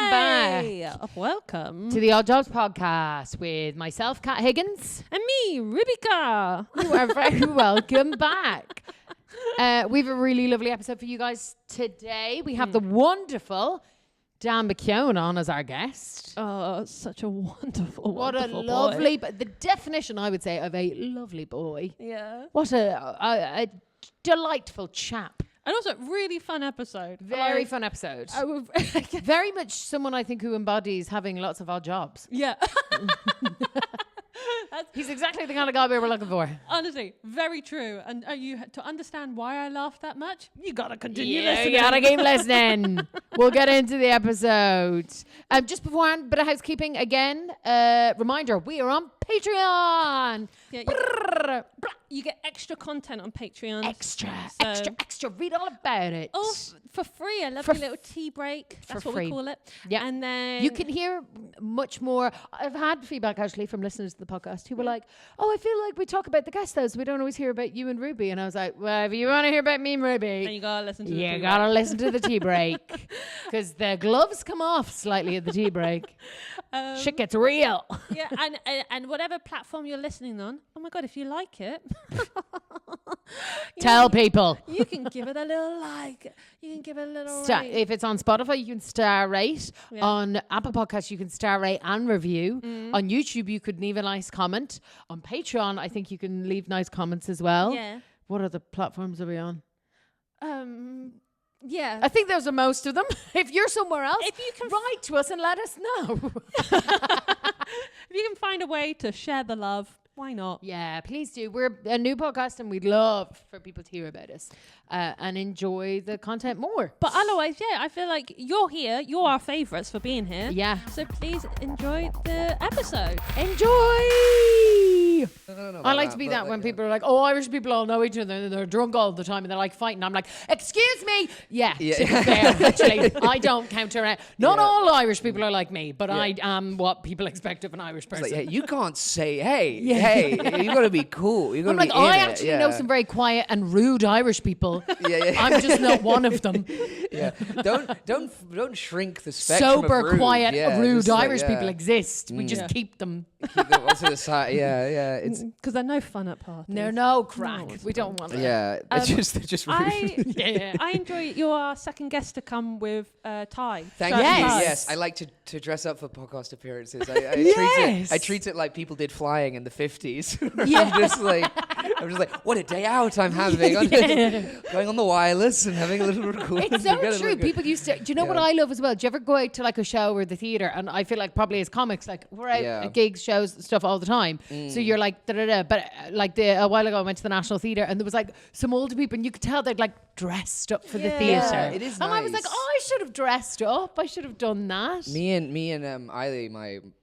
back. Welcome to the Odd Jobs podcast with myself, Kat Higgins. And me, Rubica. You are very welcome back. We have a really lovely episode for you guys today. We have the wonderful Dan McKeon on as our guest. Oh, such a wonderful What a boy. lovely, but the definition, I would say, of a lovely boy. Yeah. What a delightful chap. And also, really fun episode. Very fun episode. Very much someone, I think, who embodies having lots of odd jobs. Yeah. He's exactly the kind of guy we were looking for. Honestly, very true. And to understand why I laughed that much, you gotta continue listening. You gotta keep listening. We'll get into the episode. Just beforehand, bit of housekeeping again. Reminder: we are on Patreon. Yeah, you get extra content on Patreon. Extra. Read all about it. Oh, for free. I love a little tea break. That's what we call it. Yeah. And then you can hear much more. I've had feedback actually from listeners to the podcast who were like, "Oh, I feel like we talk about the guests though, so we don't always hear about you and Ruby." And I was like, "Well, if you want to hear about me and Ruby, then you gotta listen to the tea break because the gloves come off slightly at the tea break. Shit gets real." Yeah, and whatever platform you're listening on, oh my god, if you like it, tell people. You can give it a little like. You can give it a little rate. If it's on Spotify, you can star rate. Yeah. On Apple Podcasts, you can star rate and review. On YouTube, you could leave a nice comment. On Patreon, I think you can leave nice comments as well. Yeah. What other platforms are we on? Yeah. I think those are most of them. If you're somewhere else, if you can write to us and let us know. If you can find a way to share the love, why not? Yeah, please do. We're a new podcast and we'd love for people to hear about us and enjoy the content more. But otherwise, yeah, I feel like you're here. You're our favourites for being here. Yeah. So please enjoy the episode. Enjoy! I like to be that when people are like, "Oh, Irish people all know each other and they're drunk all the time and they're like fighting." I'm like, "Excuse me." Yeah. To be fair, actually, I don't counter it. Not all Irish people are like me, but I am what people expect of an Irish person. It's like, you can't say, hey, you got to be cool. You got to be I actually know some very quiet and rude Irish people. I'm just not one of them. Yeah. Don't shrink the spectrum Sober, of rude. Quiet, rude Irish people exist. We just keep them. Keep them to the side. Yeah. It's because they're no fun at parties. They're no crack. We don't want it. Yeah. They're just rude. I enjoy your second guest to come with tie. Thank you. Yes, I like to dress up for podcast appearances. I treat it like people did flying in the 50s. I'm just like, what a day out I'm having. Going on the wireless and having a little recording. It's so true. People used to. Do you know what I love as well? Do you ever go out to like a show or the theater? And I feel like probably as comics, like we're out at gigs, shows, stuff all the time. So you're like da-da-da. But like a while ago, I went to the National Theatre and there was like some older people, and you could tell they'd like dressed up for the theatre. Yeah, it is nice. And I was like, oh, I should have dressed up. I should have done that. Me and Eiley,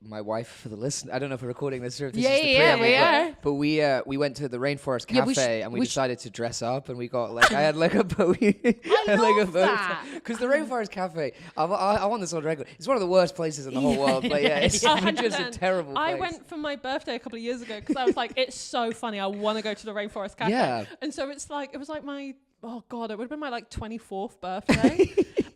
my wife, for the listen. I don't know if we're recording this or if this is the preamble, we are. But we went to the Rainforest Cafe and we decided to dress up, and we got like I had like a bow. I love that. Because the Rainforest Cafe, I want this on record. It's one of the worst places in the whole world. But it's just a terrible place. I went for my birthday a couple of years ago because I was like, it's so funny. I want to go to the Rainforest Cafe. Yeah. And so it was like my, oh God, it would have been my like 24th birthday.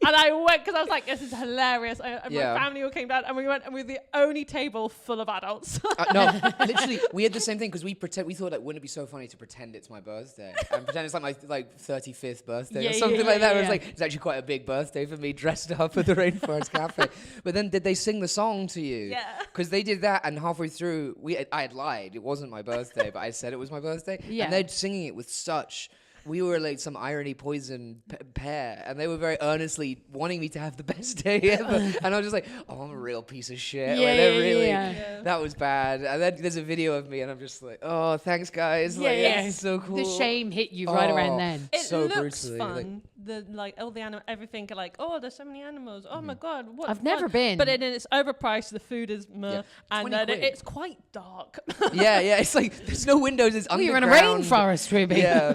And I went because I was like, this is hilarious. My family all came down and we went, and we were the only table full of adults. No, literally, we had the same thing because we thought like, wouldn't it be so funny to pretend it's my birthday and pretend it's like my 35th birthday or something like that. It was it's actually quite a big birthday for me, dressed up at the Rainforest Cafe. But then did they sing the song to you? Yeah. Because they did that, and halfway through, I had lied. It wasn't my birthday, but I said it was my birthday. Yeah. And they're singing it with such... We were like some irony poison pair, and they were very earnestly wanting me to have the best day ever. And I was just like, oh, I'm a real piece of shit. That was bad. And then there's a video of me, and I'm just like, oh, thanks, guys. It's so cool. The shame hit you right around then. It so looks brutally, fun. All the everything like, oh, there's so many animals. Oh my God, what? I've never been. But then it's overpriced. The food is and it's quite dark. It's like there's no windows. It's underground. You're in a rainforest, Ruby. Yeah.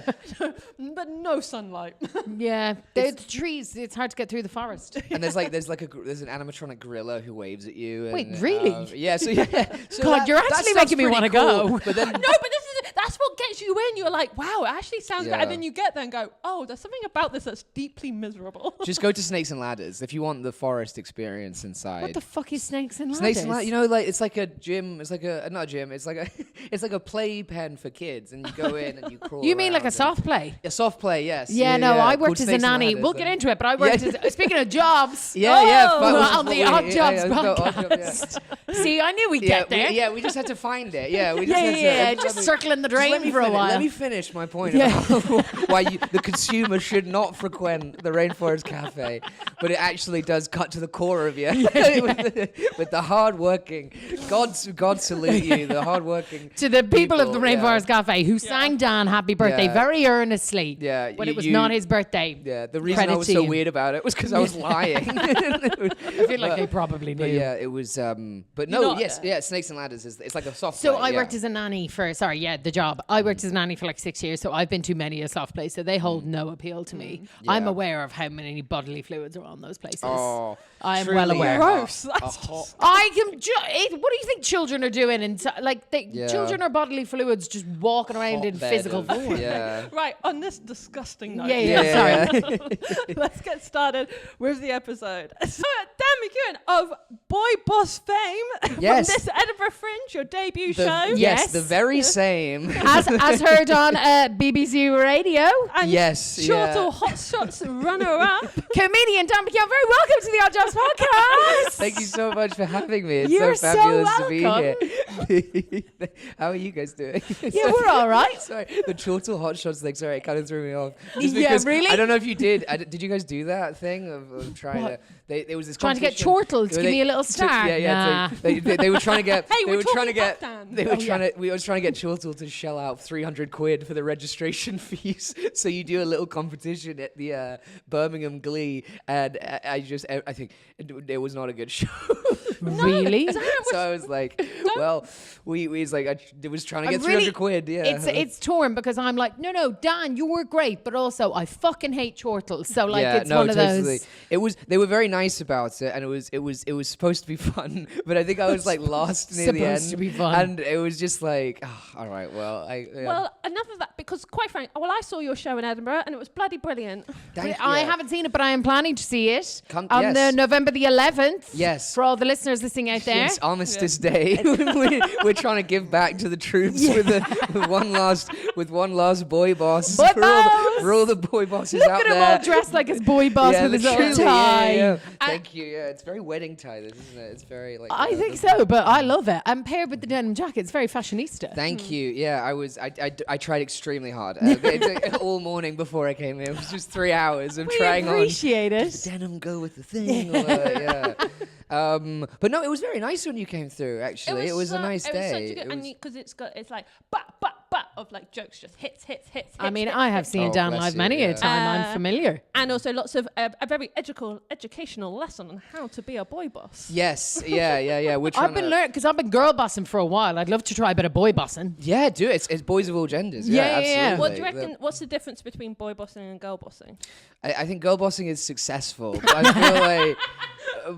But no sunlight. Yeah, the trees. It's hard to get through the forest. And there's an animatronic gorilla who waves at you. And, wait, really? So God, you're actually making me want to go. But then no, but that's what gets you in. You're like, wow, it actually sounds good. And then you get there and go, oh, there's something about this that's deeply miserable. Just go to Snakes and Ladders if you want the forest experience inside. What the fuck is Snakes and Ladders? Snakes and Ladders, you know, like it's like a gym. It's like a not a gym. It's like a it's like a playpen for kids, and you go in and you crawl. You mean like a soft play? A soft play, yes. Yeah, I worked as a nanny. We'll get into it, but I worked as speaking of jobs. On the Odd Jobs podcast. See, I knew we'd get there. We just had to find it. Yeah, we just just circling the drain for a while. Let me finish my point about why the consumer should not frequent the Rainforest Cafe, but it actually does cut to the core of you with the hard-working. God salute you, the hard-working to the people of the Rainforest Cafe who sang Dan happy birthday very earnestly. Yeah, when it was not his birthday. Yeah, the reason I was so weird about it was because I was lying. I feel like they probably knew. But yeah, it was. But no, Snakes and Ladders it's like a soft. So play, I worked as a nanny for the job. I worked as a nanny for like 6 years, so I've been to many a soft place. So they hold no appeal to me. Yeah. I'm aware of how many bodily fluids are on those places. Oh, I'm well aware. Gross. I can. What do you think children are doing? And children are bodily fluids just walking around in physical form. Yeah. Right. On this disgusting note. Sorry. Let's get started with the episode. So, Dan McKeon of Boy Boss fame from this Edinburgh Fringe, your debut show. Yes, the very same. As heard on BBC Radio. And Chortle Hot Shots runner-up. Comedian Dan McKeon, very welcome to the Odd Jobs podcast. Thank you so much for having me. It's You're so fabulous so to be here. How are you guys doing? Yeah, we're all right. Sorry, the Chortle Hot Shots thing, sorry, it kind of threw me off. Really? I don't know if you did. Did you guys do that thing of trying to... There was this trying to get chortled to give me a little star. They were trying to get. Hey, we were trying to get Chortle to shell out 300 quid for the registration fees. So you do a little competition at the Birmingham Glee, and I think it was not a good show. Really? So I was like, we was like, I was trying to get 300 quid. Yeah, it's torn because I'm like, no, Dan, you were great, but also I fucking hate chortles. So it's one of those. They were very nice about it, and it was supposed to be fun, but I think I was like lost near the end. Supposed to be fun, and it was just like, all right, well, well, enough of that, because quite frankly, I saw your show in Edinburgh, and it was bloody brilliant. I haven't seen it, but I am planning to see it on the November the 11th. Yes, for all the listeners listening out there, it's Armistice Day. we're trying to give back to the troops with one last boy boss. For all the boy bosses out there. Look at him all dressed like his boy boss with his little tie. Yeah. Thank you. Yeah, it's very wedding tie, isn't it? It's very like. I think so, but I love it. And paired with the denim jacket, it's very fashionista. Thank you. Yeah, I tried extremely hard all morning before I came here. It was just 3 hours of trying on. Appreciate it. Does the denim go with the thing? But no, it was very nice when you came through. Actually, it was a nice day. It was such a good, because it's like but of like jokes, just hits. I mean, I have seen Dan live many a time. I'm familiar, and also lots of a very educational lesson on how to be a boy boss. Yes, yeah. Which I've been learning because I've been girl bossing for a while. I'd love to try a bit of boy bossing. Yeah, do it. It's boys of all genders. Yeah, absolutely. What do you reckon? What's the difference between boy bossing and girl bossing? I think girl bossing is successful. But I feel like.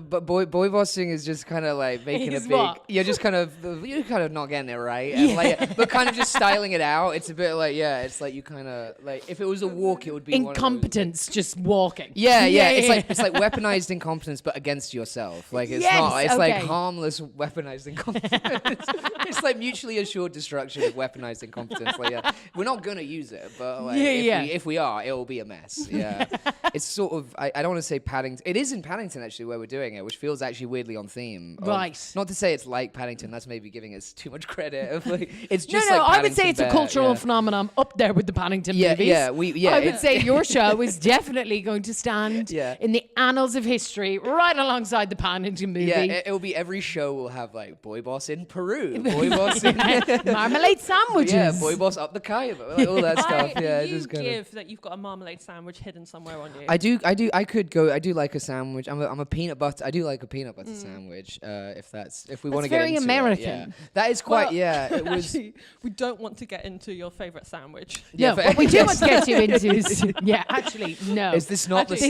But boy bossing is just kind of like making a big. What? You're kind of not getting it right, and but kind of just styling it out. It's a bit like it's like you kind of like if it was a walk, it would be incompetence, just walking. Yeah. It's like weaponized incompetence, but against yourself. Like it's not. It's like harmless weaponized incompetence. It's like mutually assured destruction of weaponized incompetence. Like we're not gonna use it, but like if we are, it will be a mess. Yeah, it's sort of. I don't want to say Paddington. It is in Paddington actually where we're doing it, which feels actually weirdly on theme. Right. Not to say it's like Paddington, that's maybe giving us too much credit. It's just I would say it's a cultural phenomenon up there with the Paddington movies. I would say your show is definitely going to stand in the annals of history right alongside the Paddington movie. Yeah, it'll be every show will have like boy boss in Peru, boy boss in marmalade sandwiches. Yeah, boy boss up the Khyber, like all that stuff. Yeah, you just that you've got a marmalade sandwich hidden somewhere on you. I do like a sandwich. I'm a peanut butter I do like a peanut butter sandwich. If we want to get very into American. it, that is quite. It was. Actually, we don't want to get into your favorite sandwich. No, what we do want to get you into is actually no. Is this not this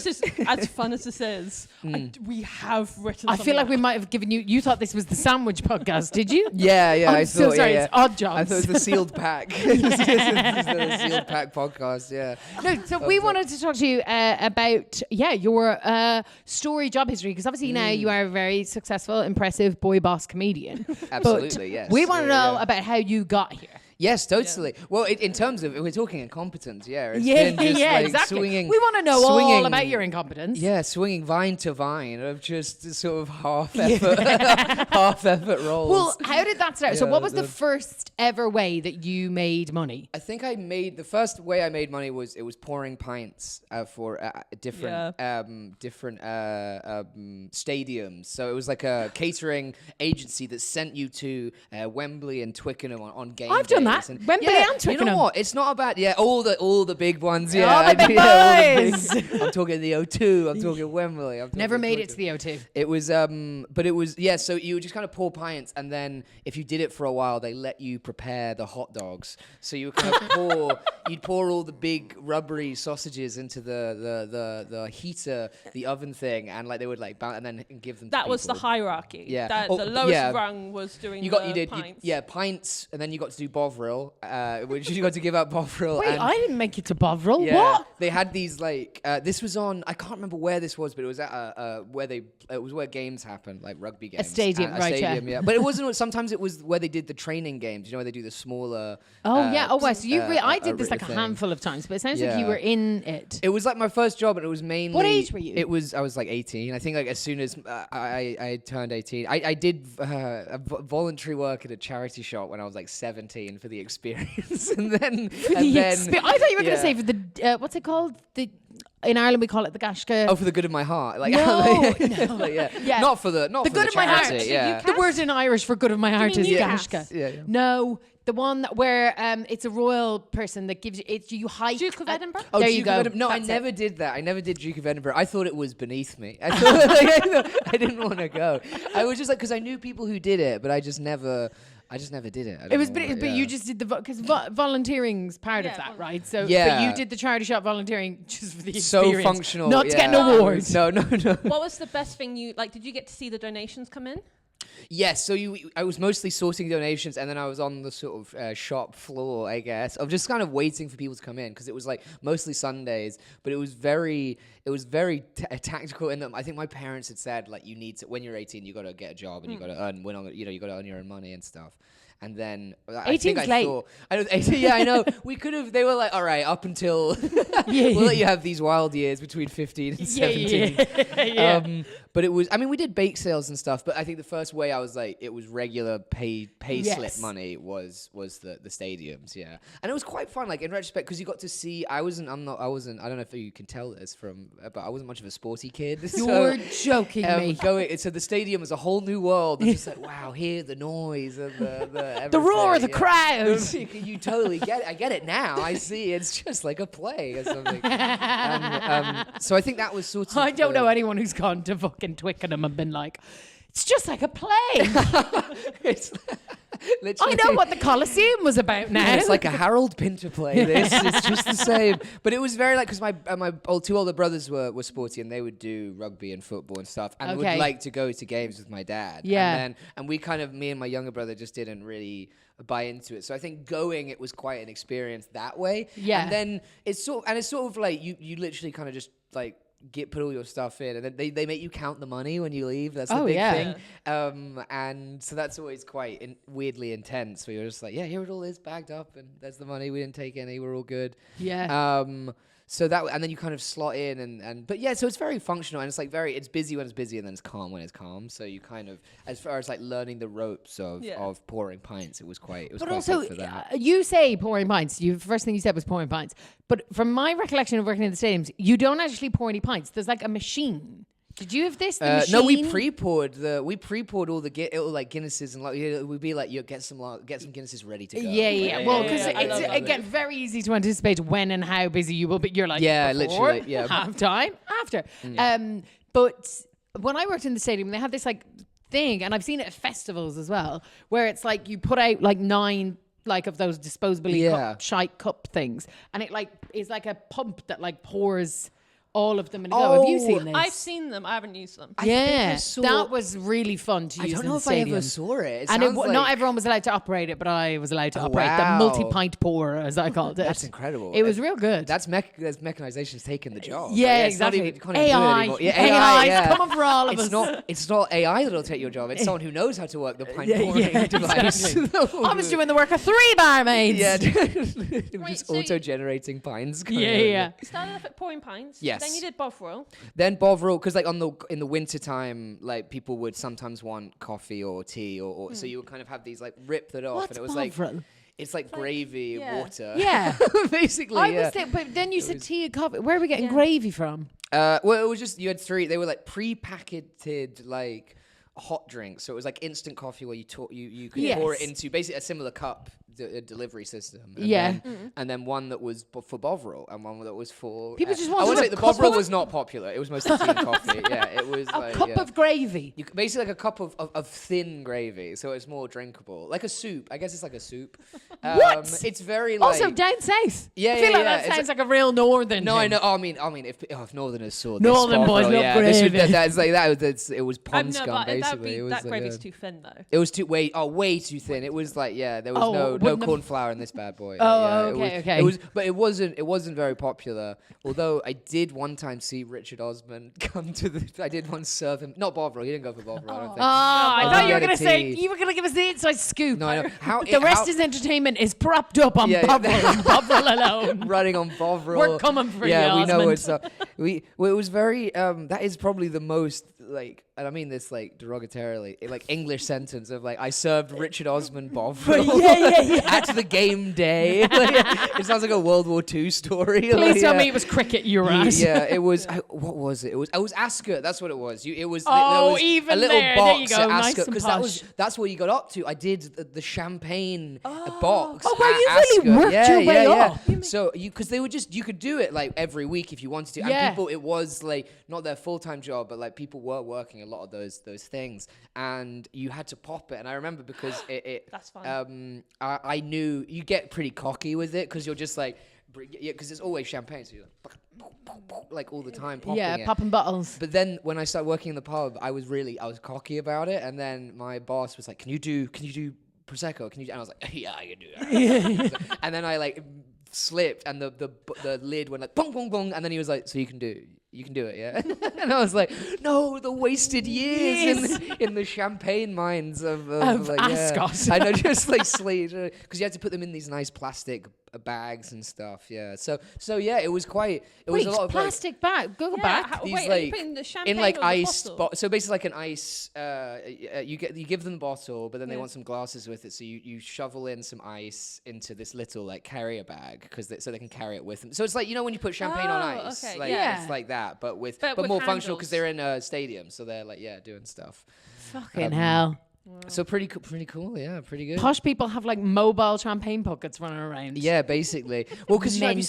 is as fun as this is? We have written. I feel like we might have given you. You thought this was the sandwich podcast, did you? Yeah. I'm so sorry. It's Odd Jobs. I thought it was the sealed pack. This is the sealed pack podcast. Yeah. No, so we wanted to talk to you about your story job history, because obviously now you are a very successful, impressive boy boss comedian. Absolutely, yes. We want to know about how you got here. Yes, totally. Yeah. Well, in terms of, we're talking incompetence, it's been just like exactly. Swinging, we want to know all about your incompetence. Yeah, swinging vine to vine of just sort of half effort roles. Well, how did that start? So what was the first ever way that you made money? I think the first way I made money was pouring pints for different stadiums. So it was like a catering agency that sent you to Wembley and Twickenham on game I've days. done that. Wembley and Twickenham. You know what? It's not about all the big ones. Yeah, all the big boys. I'm talking the O2. I'm talking Wembley. Never made it to the O2. It was So you would just kind of pour pints, and then if you did it for a while, they let you prepare the hot dogs. So you would kind of you'd pour all the big rubbery sausages into the heater, the oven thing, and like they would and then give them. That was the hierarchy. Yeah. The lowest rung was doing pints. Pints, and then you got to do bovril, which you got to give out bovril. Wait, I didn't make it to bovril. Yeah, what? They had these this was on. I can't remember where this was, but it was at where games happened, like rugby games. A stadium, a right? Stadium, yeah. But it wasn't. Sometimes it was where they did the training games. You know, where they do the smaller. Wow. So I did this like a handful of times, but it sounds like you were in it. It was like my first job, and it was mainly. What age were you? I was like 18. I think like as soon as I turned 18, I did voluntary work at a charity shop when I was like 17 for the experience, and then I thought you were going to say for the what's it called? In Ireland we call it the gashka. Oh, for the good of my heart. Like, no. Yeah. Not for the good the of my heart. Yeah. The word in Irish for good of my heart is gashka. Yeah. No. The one where it's a royal person that gives you height. Duke of Edinburgh? Oh, there Duke you go. No, I never did that. I never did Duke of Edinburgh. I thought it was beneath me. I thought I didn't want to go. I was just like, because I knew people who did it, but I just never did it. But you just did because volunteering's part of that, right? So, yeah. But you did the charity shop volunteering just for the experience, so functional, not to get an award. No. What was the best thing you like? Did you get to see the donations come in? Yes, so I was mostly sorting donations, and then I was on the sort of shop floor, I guess, of just kind of waiting for people to come in, because it was like mostly Sundays, but it was very tactical in that I think my parents had said, like, you need to, when you're 18, you got to get a job and you got to earn, you got to earn your own money and stuff. And then I think I thought, 18, yeah, I know. We could have. They were like, all right, up until we'll let you have these wild years between 15 and 17. Yeah. But it was. I mean, we did bake sales and stuff. But I think the first way I was like, it was regular pay slip money was the stadiums. Yeah, and it was quite fun. Like in retrospect, because you got to see. I don't know if you can tell this from, but I wasn't much of a sporty kid. You're joking me. So the stadium was a whole new world. It's just like, wow, hear the noise of the roar of the crowd. You totally get it. I get it now. I see. It's just like a play or something. And, so I think that was sort of. I don't know anyone who's gone to fucking Twickenham and been like, it's just like a play. It's I know what the Colosseum was about now. It's like a Harold Pinter play. It's just the same. But it was very like, because my two older brothers were sporty, and they would do rugby and football and stuff, and would like to go to games with my dad. Yeah. And we kind of, me and my younger brother just didn't really buy into it. So I think it was quite an experience that way. Yeah. And then it's sort of like you literally kind of just like put all your stuff in, and then they make you count the money when you leave. That's the big thing. And so that's always quite weirdly intense, where you're just like, yeah, here it all is bagged up, and there's the money. We didn't take any. We're all good. Yeah. So that, and then you kind of slot in, but yeah, so it's very functional, and it's like it's busy when it's busy, and then it's calm when it's calm. So you kind of, as far as like learning the ropes of pouring pints, it was quite. But also, good for that. You say pouring pints. The first thing you said was pouring pints, but from my recollection of working in the stadiums, you don't actually pour any pints. There's like a machine. Did you have this? No, we pre-poured all the Guinnesses, and we'd be like, you get some Guinnesses ready to go. Yeah. Well, because it's again very easy to anticipate when and how busy you will be. You're like, yeah, before, literally, yeah, half time, after. But when I worked in the stadium, they had this like thing, and I've seen it at festivals as well, where it's like you put out like 9 like of those disposable shite cup things, and it like is like a pump that like pours all of them in a go. Have you seen this? I've seen them. I haven't used them. That was really fun to use. I don't know if I ever saw it. Not everyone was allowed to operate it, but I was allowed to operate the multi-pint pourer, as I called it. That's incredible. It was real good. That's mechanization's taken the job. Yeah, exactly. You can't even do it anymore. AI coming for all of us. It's not AI that'll take your job. It's someone who knows how to work the pint pouring device. I was doing the work of 3 barmaids. Yeah, just auto-generating pints. Yeah. You started off at pouring pints. Yes. Then you did bovril. Then bovril, because like in the winter time, like people would sometimes want coffee or tea, or so you would kind of have these like rip that off, and it was bovril? like it's like gravy and water. Yeah, basically. But then you said tea and coffee. Where are we getting gravy from? Well, it was just you had 3. They were like pre-packaged like hot drinks, so it was like instant coffee where you could pour it into basically a similar cup. A delivery system, and then one that was for bovril, and one that was for people just want. I would say the bovril was not popular. It was mostly tea and coffee. Yeah, it was a cup of gravy. Basically, like a cup of thin gravy, so it's more drinkable, like a soup. I guess it's like a soup. What? It's very like also down south. Yeah, I feel like that sounds like a real northern. No, thing. I know. I mean, if Northerners saw Northern this boys bovril, love gravy. It was pond scum basically. That gravy's too thin though. It was way too thin. It was like there was no corn flour in this bad boy. Okay. It wasn't very popular. Although I did one time see Richard Osman come to I did once serve him, not bovril. He didn't go for bovril. I don't think. I thought you were going to give us the inside scoop. No, I know. The rest of entertainment is propped up on bovril and bovril alone. Running on bovril. We're coming for you, we know Osmond. what's up. It was very. That is probably the most like, and I mean this like derogatorily, like English sentence of like I served Richard Osman bovril at the game day. It sounds like a World War II story. Please tell me it was cricket you were at. Yeah, it was. What was it? It was Ascot. That's what it was. It was. Oh, there was even a little there. box There you go. at Nice Ascot and that's what you got up to. I did the champagne box. Oh, well, at you really Ascot. worked your way up. So because they would you could do it like every week if you wanted to, and people, it was like not their full-time job, but like people were working a lot of those things, and you had to pop it. And I remember because it that's fun. I knew you get pretty cocky with it because you're just like because it's always champagne, so you're like all the time popping it. Popping bottles. But then when I started working in the pub, I was cocky about it, and then my boss was like, "Can you do prosecco? Can you?" And I was like, "Yeah, I can do that." And then I like slipped, and the lid went like bong bong bong, and then he was like, "So you can do it, yeah?" And I was like, "No, the wasted years in the champagne mines of like, Ascot." I know, just like slate, because you had to put them in these nice plastic bags and stuff. Yeah, so yeah, it was quite. It was a lot of plastic bag. Go back. These wait, like are you putting the champagne in like or the ice. bottle? So basically, like an ice. You give them the bottle, but then they want some glasses with it. So you shovel in some ice into this little like carrier bag so they can carry it with them. So it's like when you put champagne on ice, okay, it's like that, but with more functional because they're in a stadium, so they're like doing stuff. Fucking hell. Wow. So pretty cool, yeah, pretty good. Posh people have like mobile champagne pockets running around. Yeah, basically. Well, because have you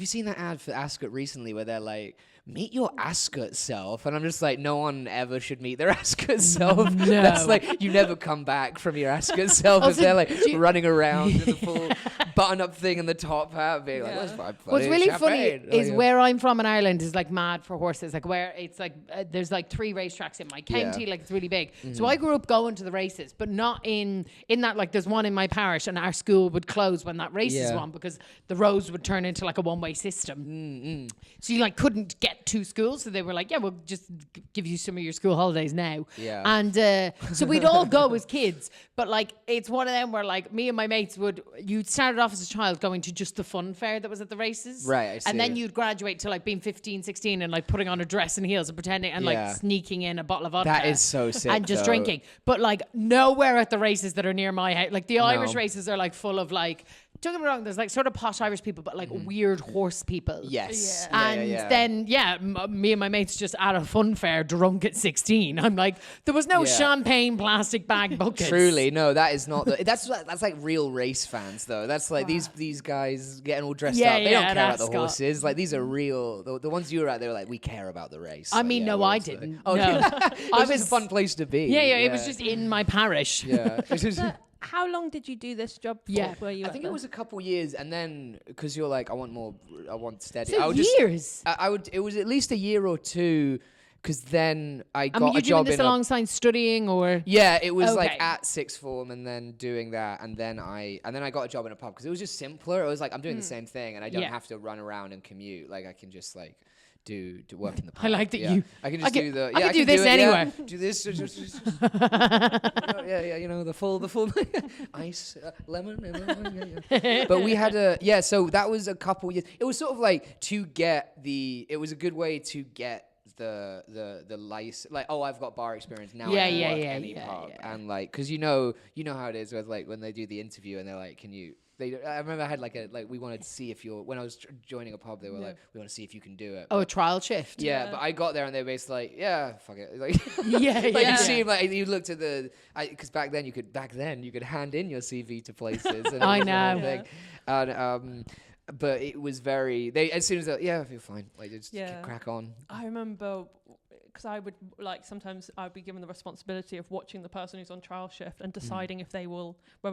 seen that ad for Ascot recently where they're like, meet your Ascot self, and I'm just like, no one ever should meet their Ascot self. No. That's like you never come back from your Ascot self if they're like running around in the full button-up thing and the top hat, being like, "That's fine." What's really funny is where I'm from in Ireland is like mad for horses. Like where it's like there's like 3 racetracks in my county, like it's really big. Mm-hmm. So I grew up going to the races, but not in that like there's one in my parish, and our school would close when that race is on because the roads would turn into like a one-way system. Mm-hmm. So you like couldn't get to school, so they were like, we'll just give you some of your school holidays now. Yeah. And so we'd all go as kids, but like it's one of them where like me and my mates you'd started off as a child going to just the fun fair that was at the races. Right, I see. And then you'd graduate to like being 15, 16 and like putting on a dress and heels and pretending and like sneaking in a bottle of vodka. That is so sick. And just drinking. But like nowhere at the races that are near my house. Like the Irish races are like full of like don't get me wrong, there's like sort of posh Irish people, but like weird horse people. Yes. And then, me and my mates just at a fun fair drunk at 16. I'm like, there was no champagne plastic bag buckets. Truly, no, that is not. That's like real race fans, though. That's like these guys getting all dressed up. They don't care about the horses. Like, these are real. The ones you were at, they were like, we care about the race. I mean, no, I didn't. Oh, no. It was a fun place to be. Yeah, it was just in my parish. Yeah. How long did you do this job for? Yeah. Were you I think it was a couple years, and then because you're like, I want steady. So years. It was at least a year or two, because then I got a job. You doing this alongside studying, or? Yeah, it was like at sixth form, and then doing that, and then I got a job in a pub because it was just simpler. It was like I'm doing the same thing, and I don't have to run around and commute. Like I can just like. Do work in the pub. I like that you. I can just do the. I can do this anywhere. Do this. The full ice lemon. But we had so that was a couple years. It was sort of like to get the. It was a good way to get the license. Like, oh, I've got bar experience now. I can work any pub. And like, because you know how it is with like when they do the interview and they're like, can you. I remember I had we wanted to see if when I was joining a pub, they were like, we want to see if you can do it. A trial shift. Yeah, but I got there and they were basically like, yeah, fuck it. Like, it seemed like you looked at because back then you could hand in your CV to places. And I know. And but it was as soon as I feel fine, like just crack on. I remember. Because I would sometimes I'd be given the responsibility of watching the person who's on trial shift and deciding whether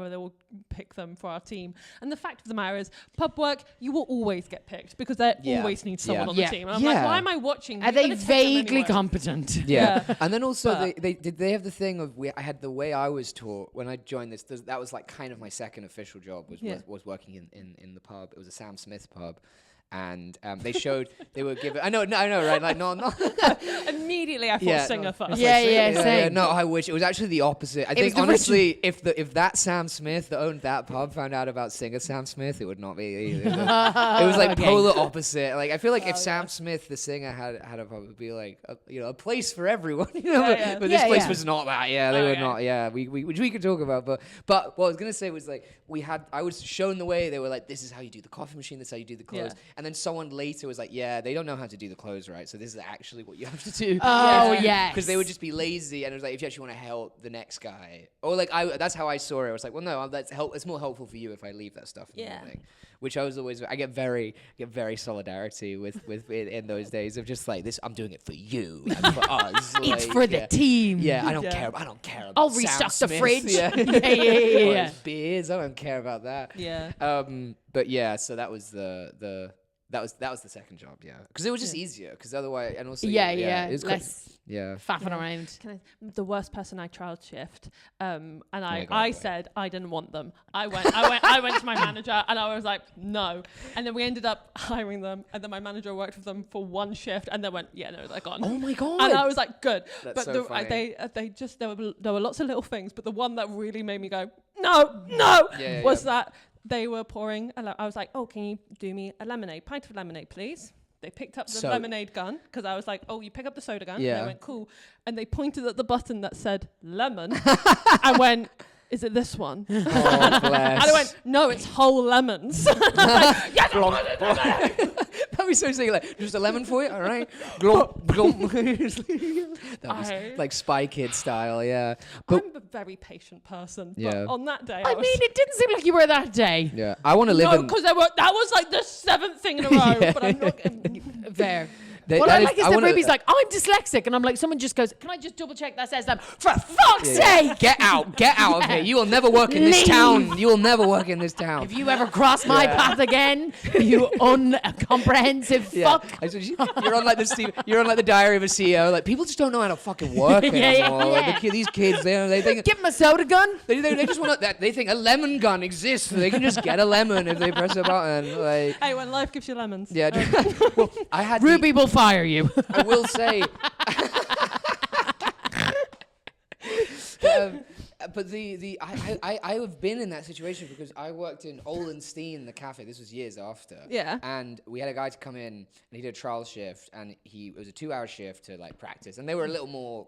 they will pick them for our team. And the fact of the matter is, pub work, you will always get picked because they always need someone on the team. And I'm like, why am I watching? Are they vaguely competent? Yeah. And then also they have the thing of I had the way I was taught when I joined this. That was like kind of my second official job was working in the pub. It was a Sam Smith pub. And they were given. I know, right? Like, no. Immediately, I thought singer first. Same. No, I wish it was actually the opposite. I think honestly, if that Sam Smith that owned that pub found out about singer Sam Smith, it would not be. It was like polar opposite. Like I feel like if Sam Smith, the singer, had a pub, it would be like a place for everyone. But this place was not that. Yeah, they were not. Yeah, which we could talk about. But what I was gonna say was like I was shown the way. They were like, this is how you do the coffee machine. This is how you do the clothes. And then someone later was like, yeah, they don't know how to do the clothes right, so this is actually what you have to do. Oh, yes. Because they would just be lazy, and it was like, if you actually want to help the next guy. Or like, that's how I saw it. I was like, well, no, it's more helpful for you if I leave that stuff in the morning. Which I was always, I get very solidarity with in those days of just like this. I'm doing it for you and for us. It's for the team. Yeah, I don't care. I don't care about. I'll restock the fridge. Yeah. Beers. I don't care about that. Yeah. But yeah, so that was the the second job. Yeah, because it was just easier. Because otherwise, and also it was less faffing around. The worst person I trialed shift, and I said I didn't want them. I went to my manager and I was like, no. And then we ended up hiring them, and then my manager worked with them for one shift, and they went, yeah, no, they're gone. Oh my god! And I was like, good. That's but so funny. They just there were lots of little things, but the one that really made me go, no, was that. They were pouring. I was like, oh, can you do me a pint of lemonade, please? They picked up the lemonade gun because I was like, oh, you pick up the soda gun. Yeah. And they went, cool. And they pointed at the button that said lemon and went, is it this one? Oh, bless. And I went, no, it's whole lemons. Like, yes, that'd be so silly. Like, just a lemon for you, all right? Glomp, glomp. That was like Spy Kid style, yeah. But I'm a very patient person. But on that day, I mean, it didn't seem like you were that day. Yeah, I want to live in. No, because that was like the 7th thing in a row. But I'm not fair. What I like is that Ruby's like, I'm dyslexic, and I'm like, someone just goes, can I just double check that says that? For fuck's sake! Get out of here. You will never work in this town. You will never work in this town. If you ever cross my path again, you uncomprehensive fuck. You're on like the Diary of a CEO. Like, people just don't know how to fucking work anymore. Like, these kids, they think. Give them a soda gun. They just want that. They think a lemon gun exists. They can just get a lemon if they press a button. Like, hey, when life gives you lemons. Yeah. Well, I had Ruby will fire you. I will say. But I have been in that situation because I worked in Olenstein, the cafe. This was years after. Yeah. And we had a guy to come in, and he did a trial shift, and it was a 2-hour shift to like practice. And they were a little more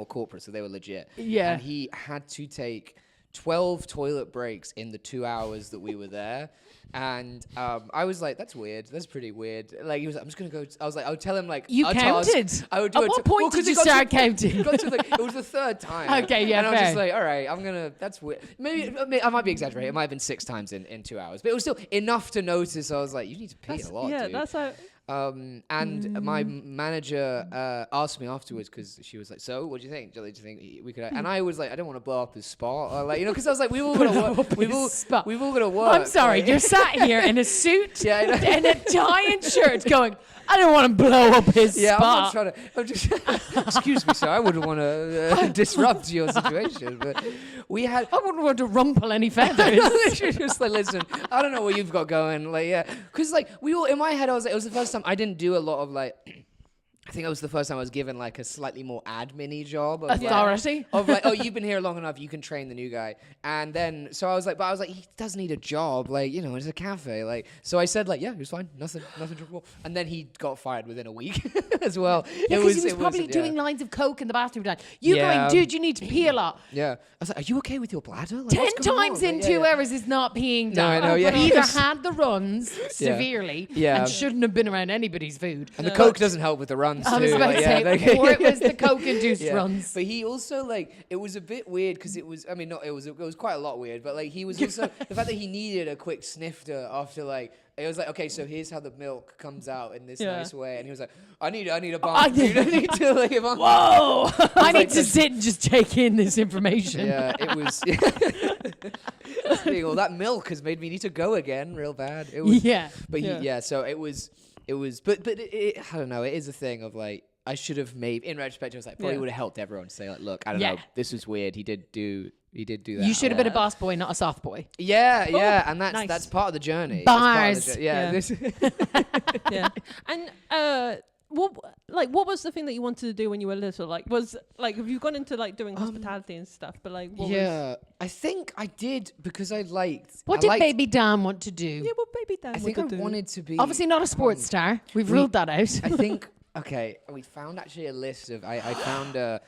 corporate, so they were legit. Yeah. And he had to take 12 toilet breaks in the 2 hours that we were there. And I was like, that's weird. That's pretty weird. Like, he was like, I'm just going to go. I was like, I would tell him, like, you counted? Task. I would do At what point did you start counting? It was the third time. Okay, yeah, and I fair. was just like, all right, I'm going to, that's weird. Maybe, I might be exaggerating. It might have been 6 times in 2 hours. But it was still enough to notice. I was like, you need to pee a lot, dude. That's how... And my manager asked me afterwards because she was like, "So, what do you think? Do you think we could?" And I was like, "I don't want to blow up his spot, or like, you know, because I was like, we've all got to work. We've all got to work." I'm sorry, like, you're sat here in a suit and a tie and shirt, going, "I don't want to blow up his spot." I'm not trying to. I'm just. Excuse me, sir. I wouldn't want to disrupt your situation, but I wouldn't want to rumple any feathers. Just like, listen, I don't know what you've got going, like, yeah, because like we all in my head, I was like, it was the first time I didn't do a lot of like. I think it was the first time I was given like a slightly more admin-y job of authority of like, oh, you've been here long enough, you can train the new guy. And then so I was like, he does need a job, like, you know, it's a cafe, like. So I said like, yeah, it was fine, nothing trouble. And then he got fired within a week as well. Yeah, because he was probably doing lines of coke in the bathroom. You going, dude, you need to pee a lot. Yeah, I was like, are you okay with your bladder? Like, 10 times in 2 hours is not peeing done. No, I know, yeah. Either had the runs severely and shouldn't have been around anybody's food. And the coke doesn't help with the runs too. I was about to say, or it was the coke-induced runs. But he also, like, it was a bit weird because it was, I mean, it was quite a lot weird, but like he was also, the fact that he needed a quick snifter after like, it was like, okay, so here's how the milk comes out in this nice way. And he was like, I need a bump. I need to like, whoa! I need to sit and just take in this information. Yeah, it was. Well, that milk has made me need to go again real bad. It was, but so it was, but I don't know, it is a thing of like, I should have made, in retrospect, I was like, probably would have helped everyone to say like, look, I don't know, this was weird. He did do that. You should have been a boss boy, not a soft boy. Yeah, and that's part of the journey. Bars. Yeah. And what was the thing that you wanted to do when you were little? Like, have you gone into like doing hospitality and stuff? But like, I think I did because I liked. What did Baby Dan want to do? Yeah, what Baby Dan? I think I wanted to be obviously not a sports star. We've ruled that out. I think. Okay, we found actually a list of. I found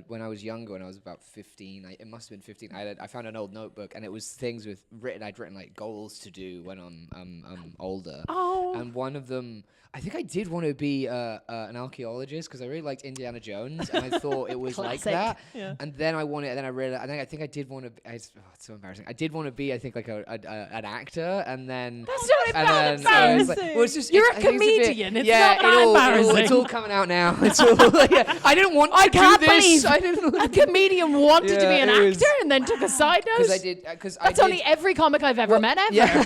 when I was younger, when I was about 15. It must have been 15. I found an old notebook, and it was things I'd written like goals to do when I'm older. Oh. And one of them, I think I did want to be an archaeologist because I really liked Indiana Jones, and I thought it was like that. Yeah. And then I wanted, and then I realized, I think I did want to. It's so embarrassing. I did want to be, I think, like an actor, and then that's not embarrassing. Well, it's just you're a comedian. It's not that embarrassing. It's all coming out now. It's all. I didn't want to do this. I didn't. A comedian wanted to be an actor and then took a side note. Because I did. That's only every comic I've ever met ever. Yeah,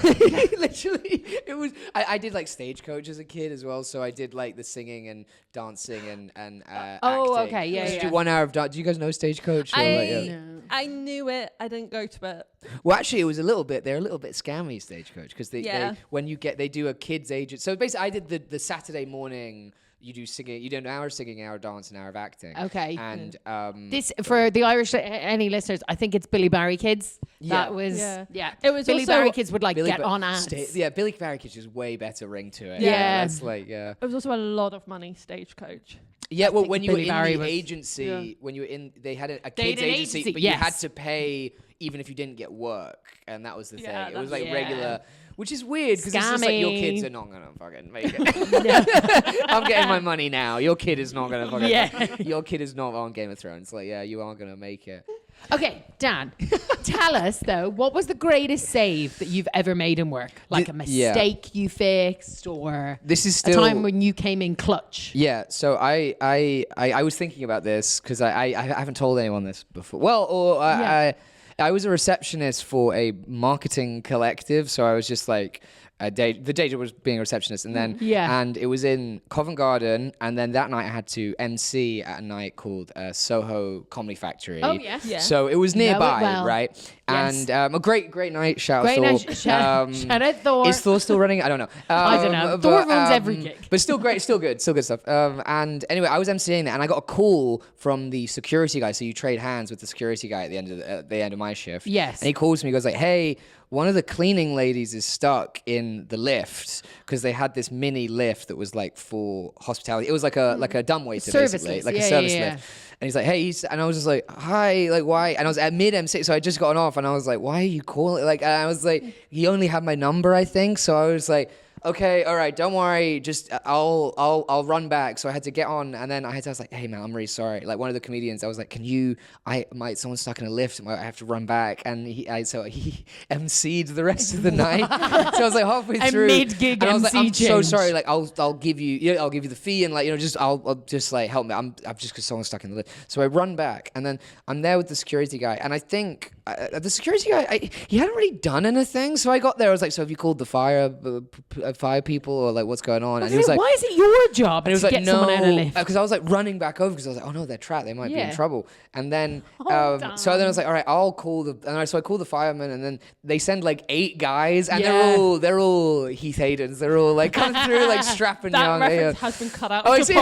literally. It was. I did like Stagecoach as a kid as well, so I did like the singing and dancing and oh, acting. okay, yeah. Do 1 hour of dance. Do you guys know Stagecoach? I knew it. I didn't go to it. Well, actually, it was a little bit. They're a little bit scammy, Stagecoach, because they they do a kids age. So basically, I did the Saturday morning. You do singing. You do an hour of singing, an hour of dance, an hour of acting. Okay. And this for the Irish any listeners, I think it's Billy Barry Kids. That was It was Billy Barry Kids would like get on ads. Billy Barry Kids is way better ring to it. Yeah. That's like It was also a lot of money, Stagecoach. Yeah, well, when you were in the agency, when you were in, they had a kids agency, but you had to pay even if you didn't get work, and that was the thing. It was like regular. Which is weird because it's just like your kids are not gonna fucking make it. I'm getting my money now. Your kid is not gonna fucking. Your kid is not on Game of Thrones. Like, you aren't gonna make it. Okay, Dan, tell us though, what was the greatest save that you've ever made in work? Like a mistake you fixed, or this is still a time when you came in clutch. Yeah. So I was thinking about this because I haven't told anyone this before. Well, I was a receptionist for a marketing collective, so I was just like the day job was being a receptionist, and then and it was in Covent Garden, and then that night I had to MC at a night called Soho Comedy Factory. Oh yes, yeah. So it was nearby, right? Yes. And a great night. Shout out Thor. Shout out Thor. Is Thor still running? I don't know. I don't know. Thor runs every gig. But still great, still good stuff. And anyway, I was MCing that, and I got a call from the security guy. So you trade hands with the security guy at the end of my shift. Yes. And he calls me. He goes like, "Hey, one of the cleaning ladies is stuck in the lift because they had this mini lift that was like for hospitality. It was like a dumbwaiter, basically, like a service lift. And he's like, hey, and I was just like, hi, like, why? And I was at mid MC, so I just gotten off, and I was like, why are you calling? Like, and I was like, he only had my number, I think, so I was like, okay, all right, don't worry, just I'll run back. So I had to get on, and then I was like, hey man, I'm really sorry. Like one of the comedians, I was like, someone's stuck in a lift, I have to run back, and he emceed the rest of the night. So I was like halfway through, mid-gig and I was like, I'm MC so change. sorry. Like I'll give you the fee, and like I'll just like help me. I'm just because someone's stuck in the lift. So I run back, and then I'm there with the security guy, and I think the security guy he hadn't really done anything. So I got there, I was like, so have you called the fire people, or like what's going on? And he was like, why is it your job to get someone out of a lift? Because I was like running back over because I was like, oh no, they're trapped, they might be in trouble. And then so then I was like, all right, I'll call so I called the firemen, and then they send like 8 guys, and they're all Heath Haydens, they're all like coming through like strapping young. That reference has been cut out. Oh, I see.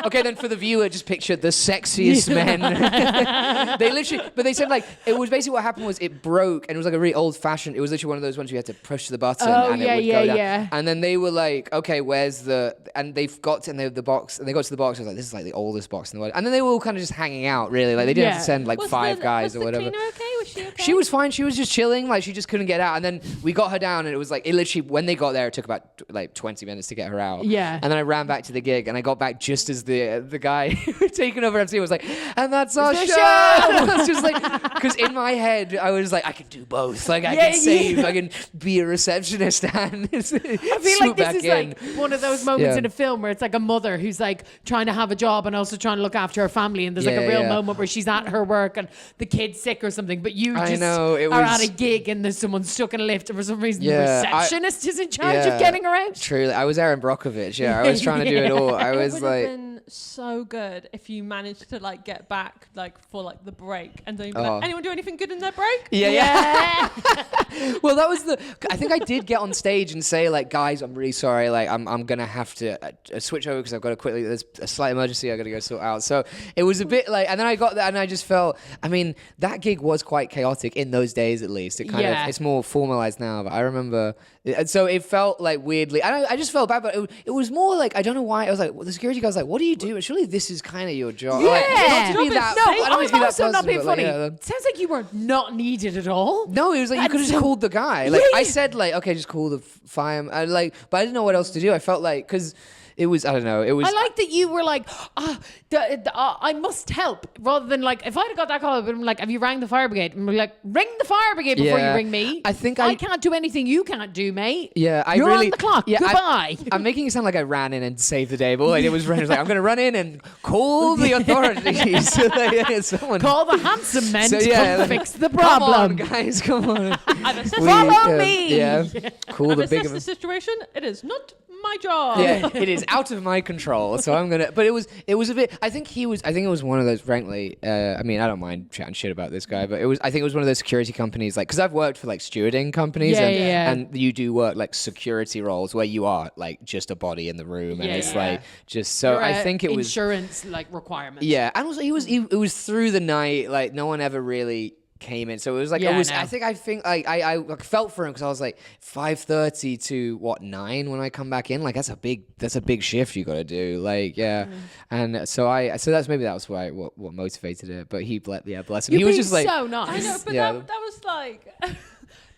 Okay, then for the viewer, just picture the sexiest men. But they said like, it was basically what happened was it broke, and it was like a really old fashioned, it was literally one of those ones you had to push the button and it would go down. And then they were like, okay, where's and they got to the box, and they got to the box, I was like, this is like the oldest box in the world. And then they were all kind of just hanging out, really. Like they didn't have to send like 5 guys or whatever. Was the cleaner okay? Was she okay? She was fine. She was just chilling. Like she just couldn't get out. And then we got her down, and it was like, it literally, when they got there, it took about like 20 minutes to get her out. Yeah. And then I ran back to the gig, and I got back just as the guy taking over MC was like, and that's our show. I was just like, because in my head, I was like, I can do both. Like I can save, I can be a receptionist and I feel like this is like one of those moments in a film where it's like a mother who's like trying to have a job and also trying to look after her family, and there's like a real moment where she's at her work and the kid's sick or something, but you just are at a gig and there's someone stuck in a lift, and for some reason the receptionist is in charge of getting her out. Truly, I was Aaron Brockovich. I was trying to do it all. I was like, have been so good if you managed to like get back like for like the break, and then like, anyone do anything good in their break? Yeah. Well, that was I think I did get on stage and say like, guys, I'm really sorry, like I'm gonna have to switch over because I've got to quickly, there's a slight emergency I gotta go sort out. So it was a bit like, and then I got that, and I just felt, I mean, that gig was quite chaotic in those days, at least. It kind of, it's more formalized now, but I remember, so it felt like weirdly, I just felt bad, but it was more like, I don't know why, I was like, well, the security guy was like, what do you do? Surely this is kind of your job. Yeah. Like, not to be that, I don't mean to be that also not being funny. Like, sounds like you were not needed at all. No, it was like, you could have just called the guy. Like I said, like, okay, just call the fire. Like, but I didn't know what else to do. I felt like, because it was, I don't know, it was. I like that you were like, I must help, rather than like, if I'd have got that call, I'd been like, have you rang the fire brigade? And we're like, ring the fire brigade before you ring me. I think I can't do anything you can't do, mate. Yeah, You're on the clock. Yeah, Goodbye. I'm making it sound like I ran in and saved the day, but all I did was run. I was like, I'm going to run in and call the authorities. Someone call the handsome men to come fix the problem. Come on, guys, come on. Follow me. Yeah, cool. I've assessed the situation. It is not my job. Yeah, it is out of my control. So I'm gonna. But it was a bit. I think it was one of those. Frankly, I mean, I don't mind chatting shit about this guy, but I think it was one of those security companies. Like, because I've worked for like stewarding companies, and you do work like security roles where you are like just a body in the room, and it's like just so. I think it was insurance like requirements. Yeah, and also it was through the night. Like no one ever really came in, so it was like I think I felt for him because I was like 5:30 to 9 when I come back in. Like that's a big shift you got to do. Like and so that was why what motivated it. But he bless him. He was just like so nice. I know, but that was like.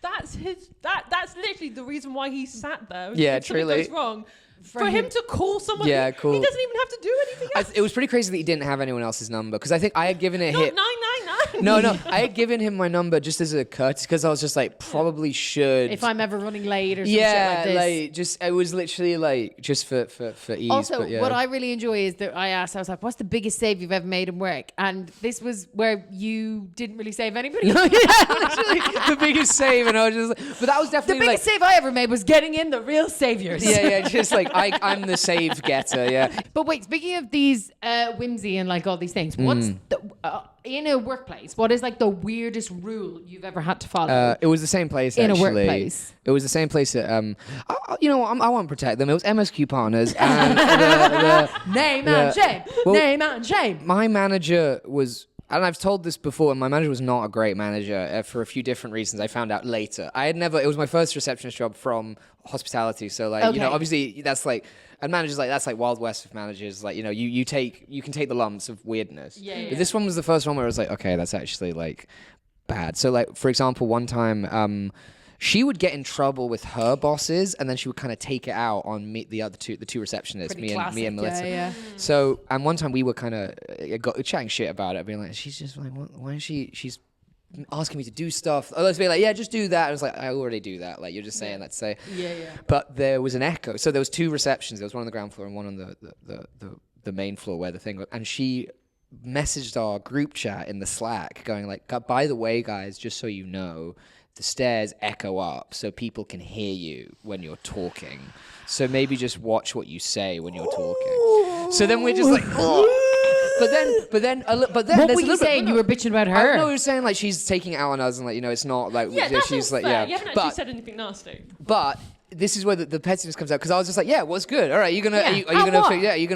That's literally the reason why he sat there. Yeah, if something truly. goes wrong. For him to call someone, cool. He doesn't even have to do anything else. It was pretty crazy that he didn't have anyone else's number because I think I had given it him. 999. No, I had given him my number just as a courtesy because I was just like, probably should. If I'm ever running late or some shit like this. Like just it was literally like just for ease. Also, but what I really enjoy is that I was like, what's the biggest save you've ever made in work? And this was where you didn't really save anybody. No, literally the biggest save, and I was just like, but that was definitely the biggest save I ever made was getting in the real saviors. Yeah, just like I'm the save getter, yeah. But wait, speaking of these whimsy and like all these things, what's in a workplace, what is like the weirdest rule you've ever had to follow? It was the same place in actually. A workplace. It was the same place at I want to protect them. It was MSQ Partners and name and shame. Name and shame. My manager was and I've told this before, and my manager was not a great manager for a few different reasons. I found out later. It was my first receptionist job from hospitality. So like, obviously that's like, and managers like, that's like Wild West of managers. Like, you can take the lumps of weirdness. But this one was the first one where I was like, okay, that's actually like bad. So like, for example, one time, she would get in trouble with her bosses, and then she would kind of take it out on me, the two receptionists, me and Melissa. Yeah. So, and one time we were kind of chatting shit about it, being like, she's just like, why is she's asking me to do stuff? Let's be like, yeah, just do that. I was like, I already do that. Like, you're just saying that to say. Yeah. But there was an echo. So there was two receptions. There was one on the ground floor and one on the main floor where the thing was. And she messaged our group chat in the Slack going like, by the way, guys, just so you know, the stairs echo up so people can hear you when you're talking. So maybe just watch what you say when you're talking. So then we're just like, But then, what were you saying? You were bitching about her. No, we were saying like she's taking it out on us, and like it's not like she's like fair. You haven't actually said anything nasty. But this is where the pettiness comes out, because I was just like, yeah, what's good? All right, are you gonna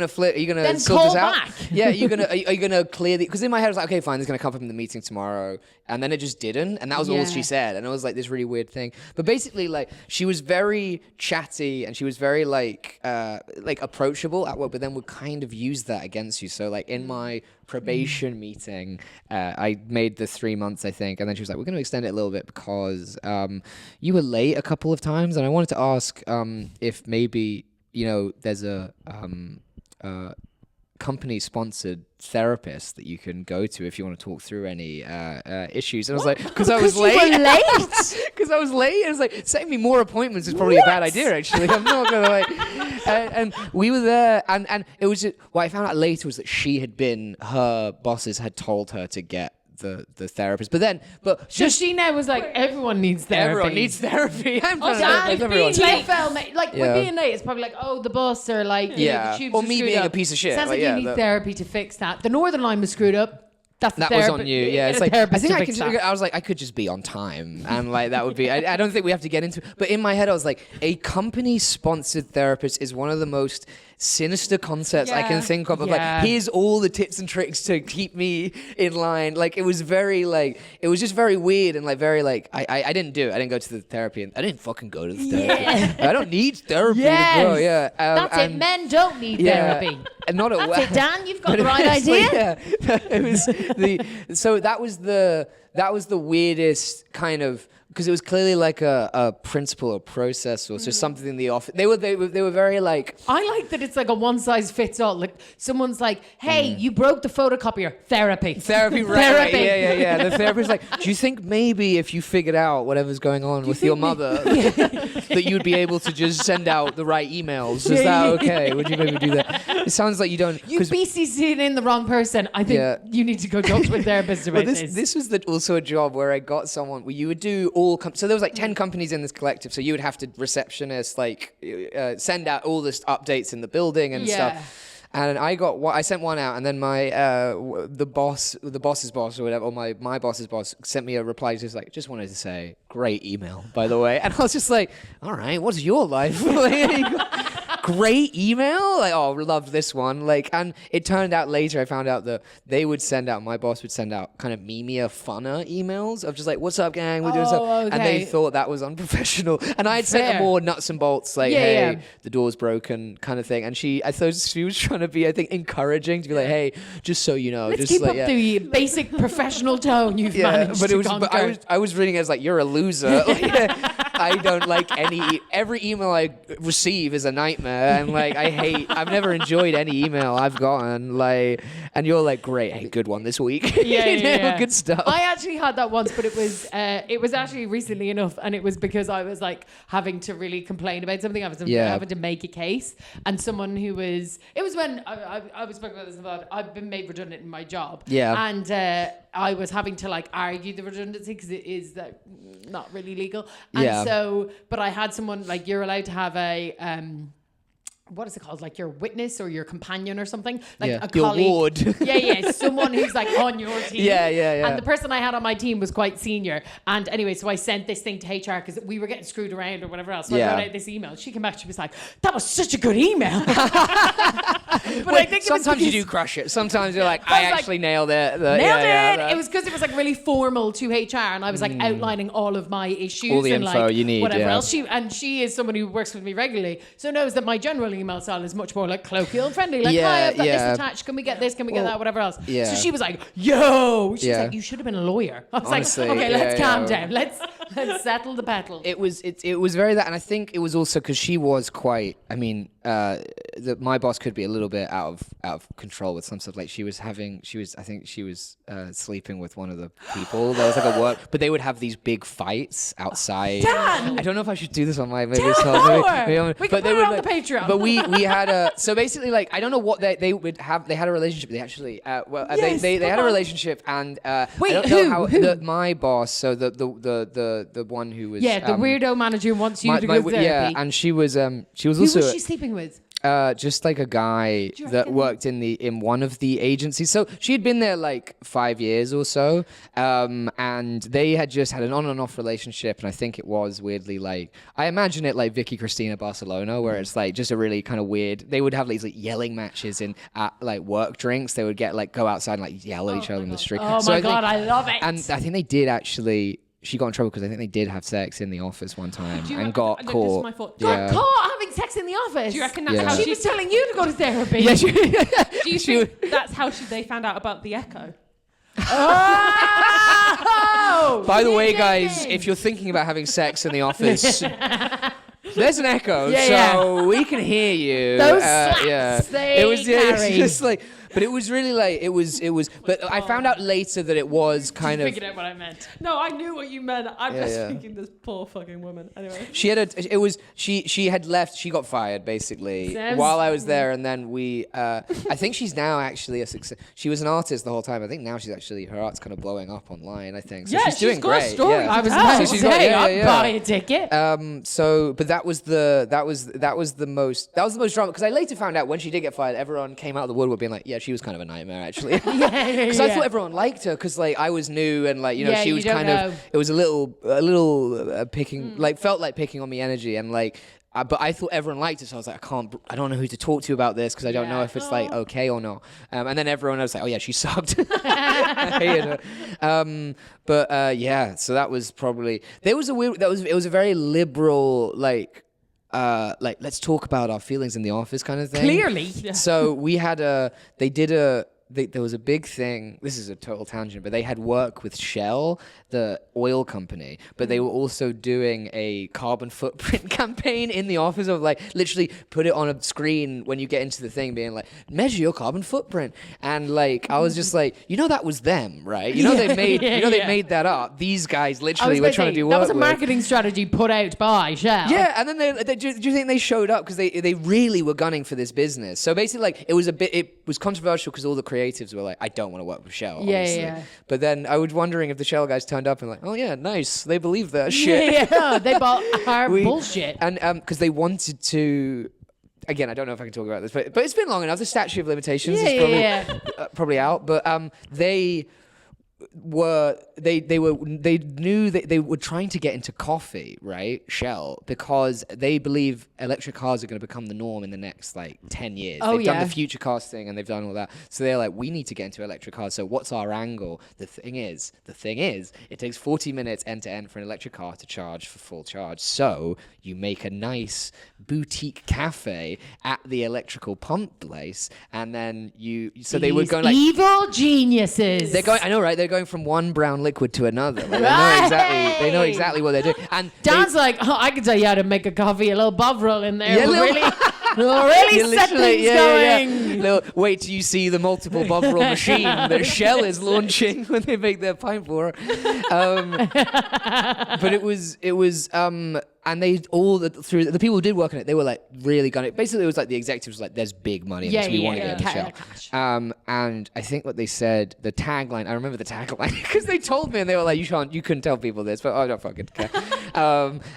flip? Are you gonna then sort call this out? back. Yeah, are you gonna clear the? Because in my head I was like, okay, fine, this is gonna come from the meeting tomorrow, and then it just didn't, and that was all she said, and it was like this really weird thing. But basically, like she was very chatty and she was very like approachable at work, but then would kind of use that against you. So like in my probation meeting, I made the 3 months, I think, and then she was like, we're going to extend it a little bit because you were late a couple of times, and I wanted to ask if maybe there's a company sponsored therapist that you can go to if you want to talk through any issues. And I was like, because I was late. Because I was late. And I was like, setting me more appointments is probably a bad idea, actually. I'm not going to like. And we were there, and it was just, what I found out later was that her bosses had told her to get the therapist, so she now was like, everyone needs therapy. Everyone needs therapy. Being late, with being late, it's probably like, the bus or like the tubes or me being a piece of shit. Sounds like you need therapy to fix that. The Northern Line was screwed up. That was on you. Yeah, it's like I think I was like, I could just be on time, and like that would be. I don't think we have to get into it. But in my head, I was like, a company-sponsored therapist is one of the most sinister concepts I can think of. Like, here's all the tips and tricks to keep me in line. Like, it was just very weird and like very like I didn't do it. I didn't go to the therapy, and I didn't fucking go to the therapy. I don't need therapy. Yes. That's it. Men don't need therapy. And not at That's it, Dan. You've got the right idea. It was so that was the weirdest kind of, because it was clearly like a principle or process or so something in the office. They were very like. I like that it's like a one size fits all. Like someone's like, "Hey, you broke the photocopier. Therapy, right? Yeah. The therapist's like, do you think maybe if you figured out whatever's going on with your mother, that you'd be able to just send out the right emails? Is that okay? Would you maybe do that? It sounds like you don't. You BCC'd in the wrong person. I think you need to go talk to a therapist about this. This was also a job where I got someone where you would do all. So there was like 10 companies in this collective, so you would have to receptionist send out all the updates in the building and stuff. And I sent one out, and then my the boss's boss or whatever, or my boss's boss sent me a reply just like, just wanted to say, great email, by the way. And I was just like, all right, what's your life? Great email, like, oh, loved this one. Like, and it turned out later, I found out that my boss would send out kind of memeier, funner emails of just like, what's up, gang, we're doing stuff. Okay. And they thought that was unprofessional. And I had sent them more nuts and bolts, like, hey, the door's broken kind of thing. And I thought she was trying to be, I think, encouraging, to be like, hey, just so you know. Let's just keep like, up the basic professional tone you've managed to conquer. But I was reading it as like, you're a loser. I don't like every email I receive is a nightmare, and like I've never enjoyed any email I've gotten, like, and you're like, great, hey, good one this week. Good stuff. I actually had that once, but it was actually recently enough, and it was because I was like having to really complain about something. I was having to make a case, and someone it was when I was talking about this about, I've been made redundant in my job, and I was having to like argue the redundancy because it is not really legal, and so, but I had someone like, you're allowed to have what is it called? Like your witness or your companion or something? Like a your colleague. ward. Yeah. Someone who's like on your team. Yeah. And the person I had on my team was quite senior. And anyway, so I sent this thing to HR because we were getting screwed around or whatever else. So I wrote out this email. She came back, she was like, that was such a good email. But I think sometimes you do crush it. Sometimes you're like, I actually nailed it. Nailed it. It was because it was like really formal to HR, and I was like outlining all of my issues, all the and info like you need, whatever else. She is someone who works with me regularly, so knows that my general email style is much more like colloquial and friendly. Like, hi, I've got this attached. Can we get this? Can we get that? Whatever else. Yeah. So she was like, yo. She was like, you should have been a lawyer. I was Honestly, like, okay, let's calm down. Let's settle the petal. It was very that, and I think it was also because she was quite. I mean, my boss could be a little bit out of control with some stuff. Like I think she was sleeping with one of the people. There was like a work, but they would have these big fights outside. Dan! I don't know if I should do this on my We can put it on the Patreon. But we had so basically, like, I don't know what they would have. They had a relationship. They actually they had a relationship, and wait, I don't know how my boss, so the one who was the weirdo manager wants you to go therapy. Yeah, and she was also who was she sleeping with? Just like a guy that worked in one of the agencies. So she had been there like 5 years or so, and they had just had an on and off relationship. And I think it was weirdly like, I imagine it like Vicky Cristina Barcelona, where it's like just a really kind of weird. They would have these like yelling matches at like work drinks. They would get like go outside and like yell at each other in the street. Oh my God, I love it. And I think they did actually. She got in trouble because I think they did have sex in the office one time and got caught. This is my fault. Got caught having sex in the office? Do you reckon that's how she was telling you to go to therapy? Yeah, do you think that's how they found out about the echo? Oh! By the way, guys, if you're thinking about having sex in the office, there's an echo, so we can hear you. Those slaps, it was carry. just like, but it was really like it was. But I found out later that it was kind of. Figured out what I meant. No, I knew what you meant. I'm just thinking this poor fucking woman. Anyway, she had left. She got fired basically while I was there, and then we. I think she's now actually a success. She was an artist the whole time. I think now she's actually her art's kind of blowing up online. I think so. She's doing got great. A story. Yeah. I was about to say, I'd buy a ticket. But that was the most drama, because I later found out when she did get fired, everyone came out of the woodwork being like, yeah, she was kind of a nightmare actually. Because I thought everyone liked her because like I was new and like she was kind of, it was a little picking, like felt like picking on me energy, and like but I thought everyone liked it, so I was like, I don't know who to talk to about this because I don't know if it's like okay or not. And then everyone was like, oh yeah, she sucked. I hated her. So that was probably it was a very liberal like let's talk about our feelings in the office kind of thing. Clearly. Yeah. So we had there was a big thing. This is a total tangent, but they had work with Shell, the oil company, but they were also doing a carbon footprint campaign in the office of like literally put it on a screen when you get into the thing being like, measure your carbon footprint. And like, I was just like, that was them, right? They made that up. These guys literally were trying to do work. That was a marketing strategy put out by Shell. Yeah, and then do you think they showed up because they really were gunning for this business? So basically, like, it was controversial because all the creatives were like, I don't want to work with Shell, obviously. Yeah. But then I was wondering if the Shell guys turned up and like, oh yeah, nice, they believe that shit. Yeah, they bought our bullshit. And because they wanted to. Again, I don't know if I can talk about this, but it's been long enough. The statute of limitations is probably out. But they knew that they were trying to get into coffee, right? Shell, because they believe electric cars are going to become the norm in the next like 10 years. They've done the future cars thing and they've done all that. So they're like, we need to get into electric cars. So what's our angle? The thing is, it takes 40 minutes end to end for an electric car to charge for full charge. So you make a nice boutique cafe at the electrical pump place, and then they were going like evil geniuses. They're going. I know, right? They're going from one brown liquid to another. Like, they know exactly what they're doing. And Dan's like, I can tell you how to make a coffee. A little bovril in there. Yeah, really set things going. Wait till you see the multiple bovril machine that Shell is launching when they make their pint pour. But it was. And they through the people who did work on it, they were like really gunning it. Basically, it was like the executives were like, "There's big money in this. We want to get into Shell." And I think what they said, the tagline. I remember the tagline because they told me, and they were like, "You couldn't tell people this," but I don't fucking care.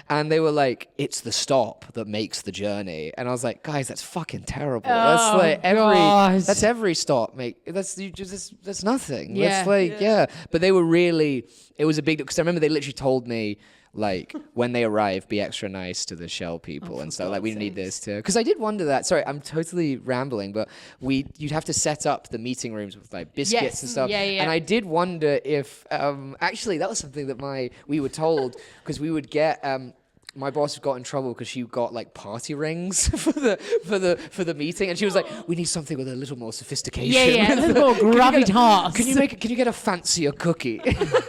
And they were like, "It's the stop that makes the journey." And I was like, guys, that's fucking terrible. Oh, that's like gosh. that's every stop, mate. That's nothing. Yeah. That's like, yeah. But they were really, it was a big, because I remember they literally told me, like, when they arrive, be extra nice to the Shell people and stuff. Like, we need this too. Because I did wonder that. Sorry, I'm totally rambling, but you'd have to set up the meeting rooms with like biscuits and stuff. Yeah. And I did wonder if, actually, that was something that we were told, because we would get. My boss got in trouble because she got like party rings for the meeting, and she was like, "We need something with a little more sophistication." Yeah, a little more gravitas. Can you get a fancier cookie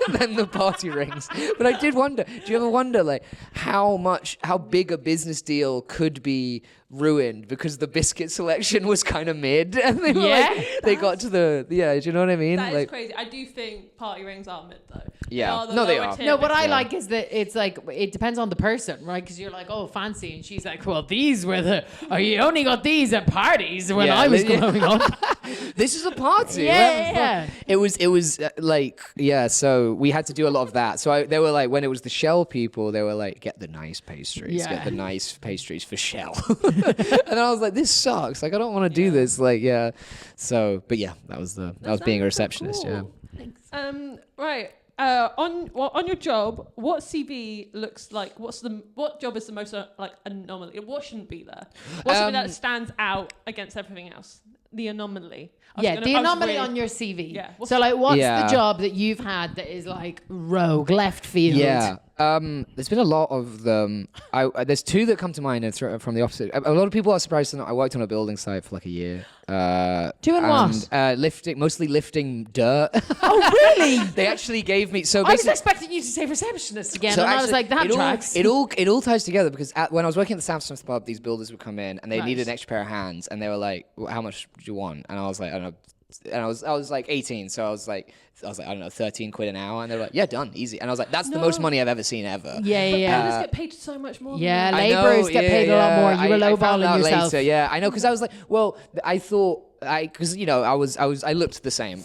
than the party rings? But I did wonder. Do you ever wonder like how big a business deal could be ruined because the biscuit selection was kind of mid, and they were they got to do you know what I mean? That is crazy. I do think party rings are mid though. Yeah, they are. No, what I like is that it's like it depends on the person, right? Because you're like, oh, fancy, and she's like, well, these were you only got these at parties when I was growing up. This is a party. Yeah. It was so we had to do a lot of that. So they were like, when it was the Shell people, they were like, get the nice pastries. Get the nice pastries for Shell. And I was like, this sucks. Like, I don't want to do this. Like, yeah. So, but yeah, that was being a receptionist. Cool. Yeah. Thanks. Right. On your job, what CV looks like? What job is the most like anomaly? What shouldn't be there? What's something that stands out against everything else? The anomaly. The anomaly on your CV. Yeah. What's the job that you've had that is like rogue, left field? Yeah. There's been a lot of them. There's two that come to mind from the opposite. A lot of people are surprised to know I worked on a building site for like a year. Doing what? Mostly lifting dirt. Oh, really? They actually gave me. I was expecting you to say receptionist again, and I was like, that tracks. It all ties together because when I was working at the Sam Smith pub, these builders would come in and they needed an extra pair of hands, and they were like, "How much do you want?" And I was like, "I don't know." And I was like 18, so I was like, I don't know, 13 quid an hour, and they were like, yeah, done, easy. And I was like, that's the most money I've ever seen ever. Yeah. Builders get paid so much more. Yeah, labourers get paid a lot more. You were lowballing yourself. Later, yeah, I know, because I was like, well, I thought because I looked the same.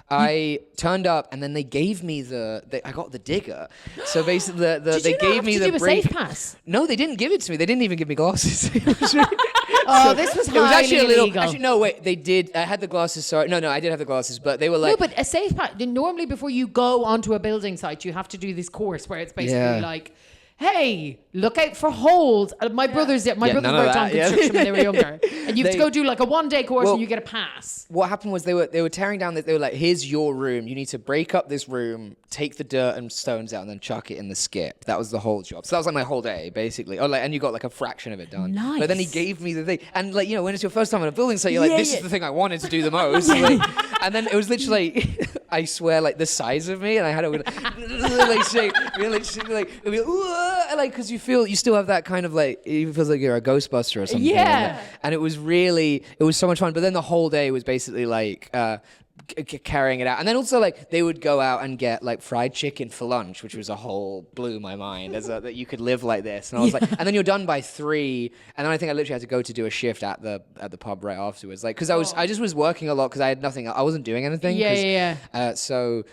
I turned up, and then they gave me I got the digger. So basically, they gave me the brake. Safe pass? No, they didn't give it to me. They didn't even give me glasses. This was highly illegal. Actually, no, wait. They did. I had the glasses. Sorry, no, I did have the glasses, but they were like. No, but a safe pass. Normally, before you go onto a building site, you have to do this course where it's basically like, hey, look out for holes. My brothers worked on construction when they were younger, and you have to go do like a 1-day course, and you get a pass. What happened was they were tearing down. They were like, here's your room. You need to break up this room, take the dirt and stones out, and then chuck it in the skip. That was the whole job. So that was like my whole day, basically. And you got like a fraction of it done. Nice. But then he gave me the thing, and like, when it's your first time on a building site, you're like, this is the thing I wanted to do the most. And then it was literally like, I swear, like the size of me, and I had it like shake, like because you still have that kind of like, it feels like you're a Ghostbuster or something. Yeah. And it was so much fun. But then the whole day was basically like carrying it out. And then also like they would go out and get like fried chicken for lunch, which was blew my mind that you could live like this. And I was like, and then you're done by 3. And then I think I literally had to go to do a shift at the pub right afterwards. Like, cause I just was working a lot cause I had nothing. I wasn't doing anything. So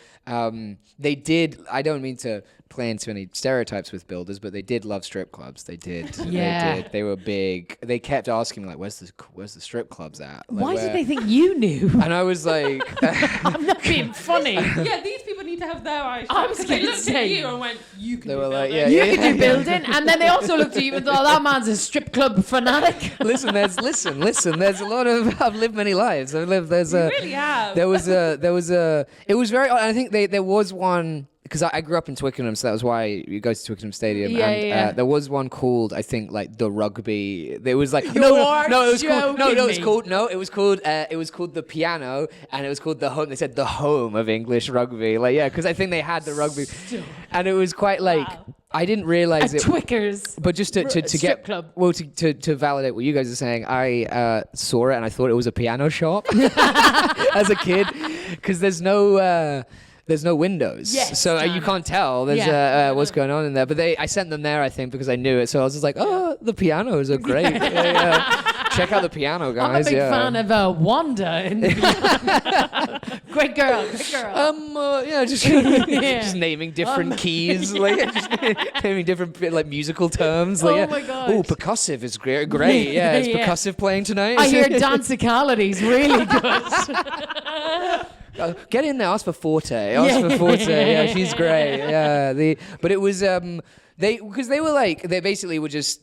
they did, I don't mean to play into any stereotypes with builders, but they did love strip clubs. They did. Yeah. They did. They were big. They kept asking me like, "Where's the strip clubs at?" Like, why did they think you knew? And I was like, "I'm not being funny." Yeah, these people need to have their eyes. I was they looked at you and went, "You can." They were like, "Yeah, you can do building," and then they also looked at you and thought, "That man's a strip club fanatic." Listen. There's a lot of. I've lived many lives. You really have. There was a. It was very. I think there was one. Because I grew up in Twickenham, so that was why you go to Twickenham Stadium. There was one called, I think, like the Rugby. There was like it was called the Piano, and it was called the home. They said the home of English rugby. Like because I think they had the rugby, and it was quite like. Wow. I didn't realize it. Twickers. But just to get club. Well, to validate what you guys are saying, I saw it and I thought it was a piano shop as a kid, because there's no windows, so you can't tell. There's what's going on in there. But I sent them there, I think, because I knew it. So I was just like, oh, the pianos are great. check out the piano, guys. I'm a big fan of Wanda in the piano. Great girl. Just naming different keys, like just naming different like musical terms. Like, my god. Oh, percussive is great. Yeah, is percussive playing tonight? I hear dancicality's really good. Get in there, ask for Forte. Ask for Forte. Yeah, she's great. Yeah, but it was they basically would just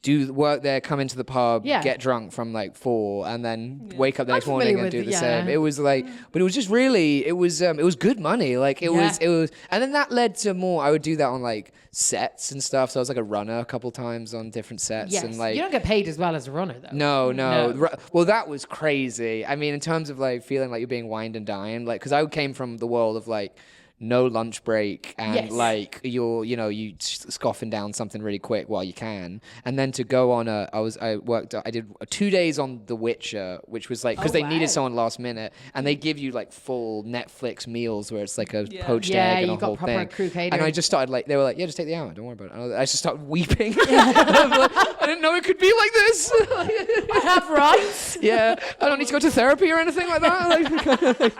do the work there, come into the pub, get drunk from like 4, and then wake up the next morning and do the same. It was like, but it was just really, it was good money. Like it was, and then that led to more. I would do that on like sets and stuff. So I was like a runner a couple times on different sets. Yes. And like, you don't get paid as well as a runner though. No. Well, that was crazy. I mean, in terms of like feeling like you're being wined and dined, like, because I came from the world of like no lunch break and like you scoffing down something really quick while you can, and then to go on I did 2 days on The Witcher, which was like because they needed someone last minute, and they give you like full Netflix meals where it's like a poached egg and a whole thing. Crew catering. And I just started like, they were like, just take the hour, don't worry about it. And I just started weeping. I didn't know it could be like this. I have rights. I don't need to go to therapy or anything like that.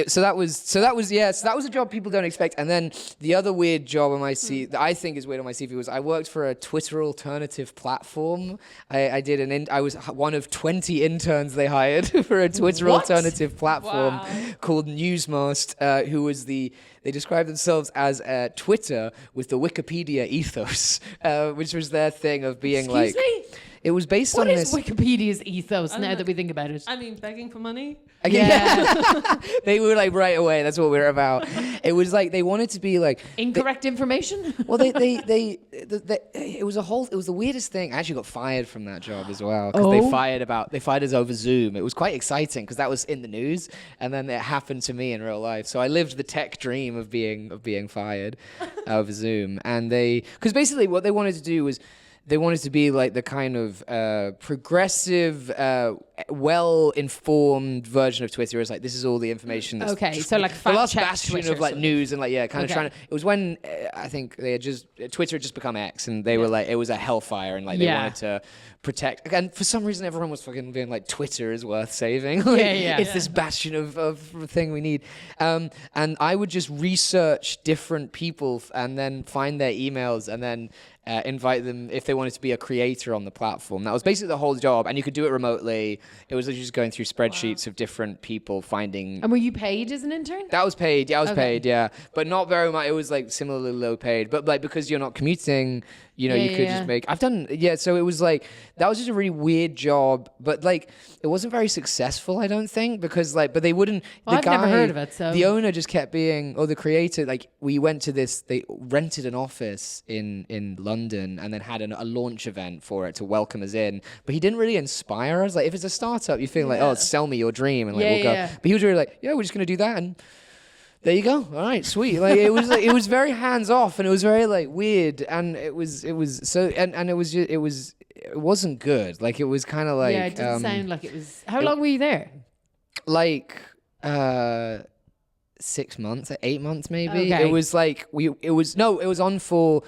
So that was a job people don't expect. And then the other weird job on my CV that I think is weird on my CV was I worked for a Twitter alternative platform. I was one of 20 interns they hired for a Twitter alternative platform called Newsmast, who was they described themselves as Twitter with the Wikipedia ethos, which was their thing of being Excuse me? It was based on this. What is Wikipedia's ethos now that we think about it? I mean, begging for money. Yeah. They were like right away. That's what we were about. It was like they wanted to be like incorrect information. Well, it was the weirdest thing. I actually got fired from that job as well because they fired us over Zoom. It was quite exciting because that was in the news, and then it happened to me in real life. So I lived the tech dream of being fired over Zoom, and because basically what they wanted to do was. They wanted to be like the kind of progressive, well-informed version of Twitter. It's like this is all the information. That's so like the last bastion Twitter of like news and like kind of trying to. It was when I think Twitter had just become X, and they were like it was a hellfire, and like they wanted to protect. And for some reason, everyone was fucking being like Twitter is worth saving. It's this bastion of thing we need. And I would just research different people and then find their emails and then. Invite them if they wanted to be a creator on the platform. That was basically the whole job, and you could do it remotely. It was just going through spreadsheets of different people finding. And were you paid as an intern? That was paid. Yeah, I was paid. Yeah, but not very much. It was like similarly low paid, but like because you're not commuting, you could just make. I've done. Yeah, so it was like that was just a really weird job, but like it wasn't very successful. I don't think because like, but they wouldn't. Well, I've never heard of it. So the owner just kept being, or the creator. Like we went to this. They rented an office in London and then had a launch event for it to welcome us in, but he didn't really inspire us. Like if it's a startup, you feel like sell me your dream and like we'll go. But he was really like we're just gonna do that and there you go. All right, sweet. Like it was very hands off and it was very like weird and it was so and it wasn't good. Like it was kind of like it didn't sound like it was. How long were you there? Like 6 months, 8 months maybe. Okay. It was like it was on for.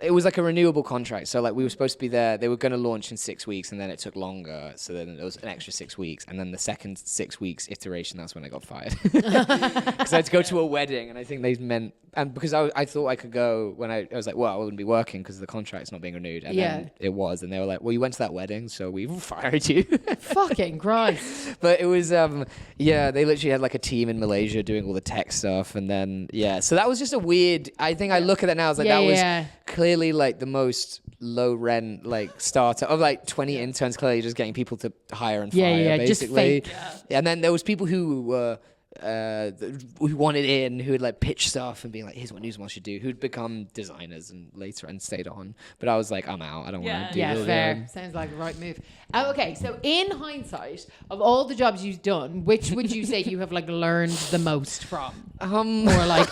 It was like a renewable contract. So like we were supposed to be there. They were going to launch in 6 weeks, and then it took longer. So then it was an extra 6 weeks, and then the second 6 weeks iteration. That's when I got fired because I had to go to a wedding, and I think they meant and because I thought I could go when I was like, well, I wouldn't be working because the contract's not being renewed, and then it was, and they were like, well, you went to that wedding, so we fired you. Fucking Christ! But it was they literally had like a team in Malaysia doing all the tech stuff, and then so that was just a weird. I think I look at it now, I was like, that was clearly like the most low rent like startup of like 20 interns, clearly just getting people to hire and fire basically. Just fake. And then there was people who were who wanted in, who would like pitch stuff and be like, here's what Newsmast should do, who'd become designers and later and stayed on. But I was like, I'm out. I don't want to do this. Fair. Sounds like the right move. Okay, so in hindsight, of all the jobs you've done, which would you say you have like learned the most from? Or like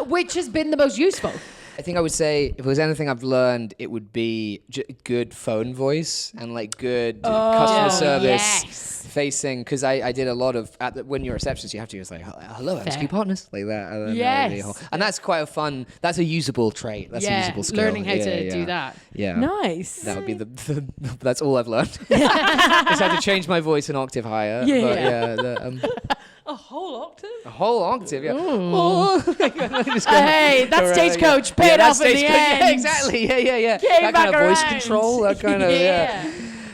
which has been the most useful? I think I would say if there was anything I've learned, it would be good phone voice and like good customer service. Yes. facing, because I did a lot of, when you're a receptionist, you have to just like, hello, MSQ partners, like that. And yes. And that's quite a fun, that's a usable trait. That's a usable skill. Learning how to do that. Yeah. Nice. That would be that's all I've learned. Just had to change my voice an octave higher. Yeah. But a whole octave? a whole octave, yeah. Hey, that stagecoach paid off in the end. Yeah, exactly. Yeah. Came that back kind of voice around. control, that kind of, yeah.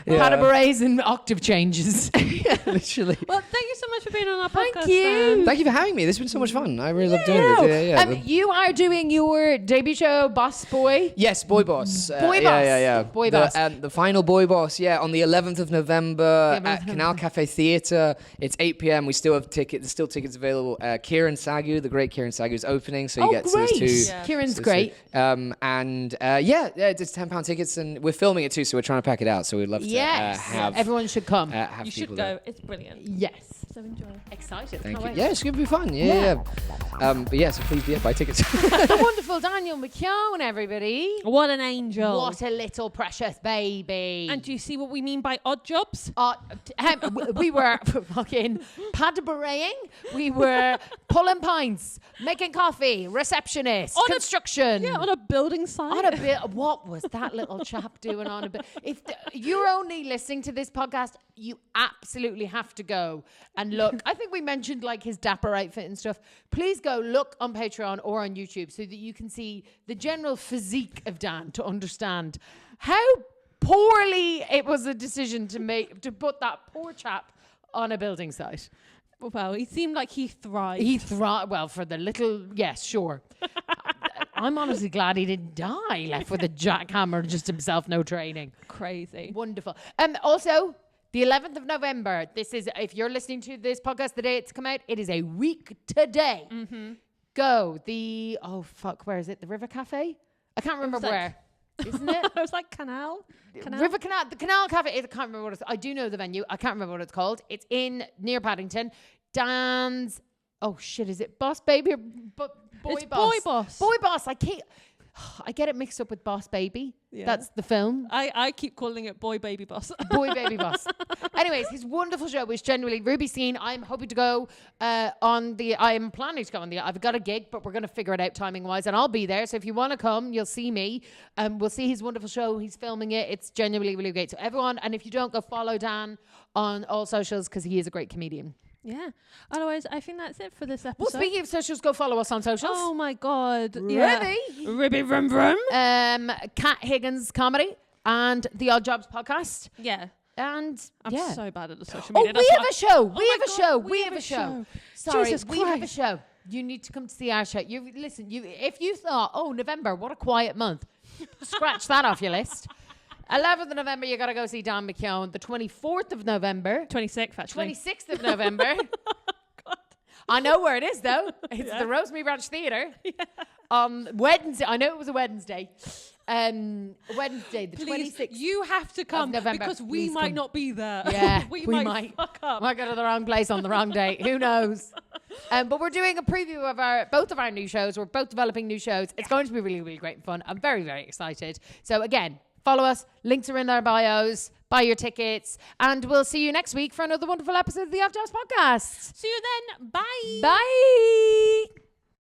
Pat berets and octave changes. Yeah, literally. Well, thank you so much for being on our Thank podcast. you. Thank you for having me. This has been so much fun. I really love doing this. Yeah. You are doing your debut show, Boss Boy. Yes, Boy Boss. Boy Boss. Yeah. Boy Boss. The final Boy Boss, on the 11th of November at Canal Cafe Theatre. It's 8 p.m. We still have tickets. There's still tickets available. Kieran Sagu, the great Kieran Sagu, is opening, so you get great. those two. Yeah. Kieran's great. It's £10 tickets, and we're filming it too, so we're trying to pack it out. So we'd love to have. Everyone should come. You should go. There. It's brilliant. Yes. So enjoy. Excited. Thank you. Wait. Yeah, it's going to be fun. Yeah. So please buy tickets. The wonderful Daniel McKeon, everybody. What an angel. What a little precious baby. And do you see what we mean by odd jobs? We were fucking pad bereting. We were pulling pints, making coffee, receptionist, construction. On a building site. What was that little chap doing on a bit? If you're only listening to this podcast, you absolutely have to go and look. I think we mentioned like his dapper outfit and stuff. Please go look on Patreon or on YouTube so that you can see the general physique of Dan to understand how poorly it was a decision to put that poor chap on a building site. Well, he seemed like he thrived. Well, for the little, yes, sure. I'm honestly glad he didn't die, left with a jackhammer, just himself, no training. Crazy. Wonderful. Also, the 11th of November, this is, if you're listening to this podcast the day it's come out, it is a week today. Mm-hmm. Go. Where is it? The River Cafe? I can't remember where. Isn't it? I was like, Canal? River Canal. The Canal Cafe. I can't remember what it's. I do know the venue. I can't remember what it's called. It's near Paddington. Dan's. Oh shit! Is it Boss Baby or Boy Boss? Boy Boss. Boy Boss. I get it mixed up with Boss Baby. Yeah. That's the film. I keep calling it Boy Baby Boss. Boy Baby Boss. Anyways, his wonderful show was genuinely Ruby's scene. I'm hoping to go I'm planning to go I've got a gig, but we're going to figure it out timing wise, and I'll be there. So if you want to come, you'll see me. We'll see his wonderful show. He's filming it. It's genuinely really great. So everyone, and if you don't, go follow Dan on all socials because he is a great comedian. Yeah. Otherwise, I think that's it for this episode. Well, speaking of socials, go follow us on socials. Oh my God. Ribby Vroom Vroom. Kat Higgins Comedy and the Odd Jobs Podcast. Yeah. And I'm so bad at the social media. We have a show. We have a show. Sorry, Jesus we have a show. You need to come to see our show. If you thought, November, what a quiet month, scratch that off your list. 11th of November, you got to go see Dan McKeon. The 24th of November. 26th, actually. 26th of November. God. I know where it is, though. It's the Rosemary Branch Theatre. Yeah. On Wednesday. I know it was a Wednesday. Wednesday, the 26th. You have to come because we might not be there. Yeah, we might fuck up. Might go to the wrong place on the wrong day. Who knows? But we're doing a preview of both of our new shows. We're both developing new shows. It's going to be really, really great and fun. I'm very, very excited. So again, follow us. Links are in our bios. Buy your tickets. And we'll see you next week for another wonderful episode of the Odd Jobs Podcast. See you then. Bye. Bye.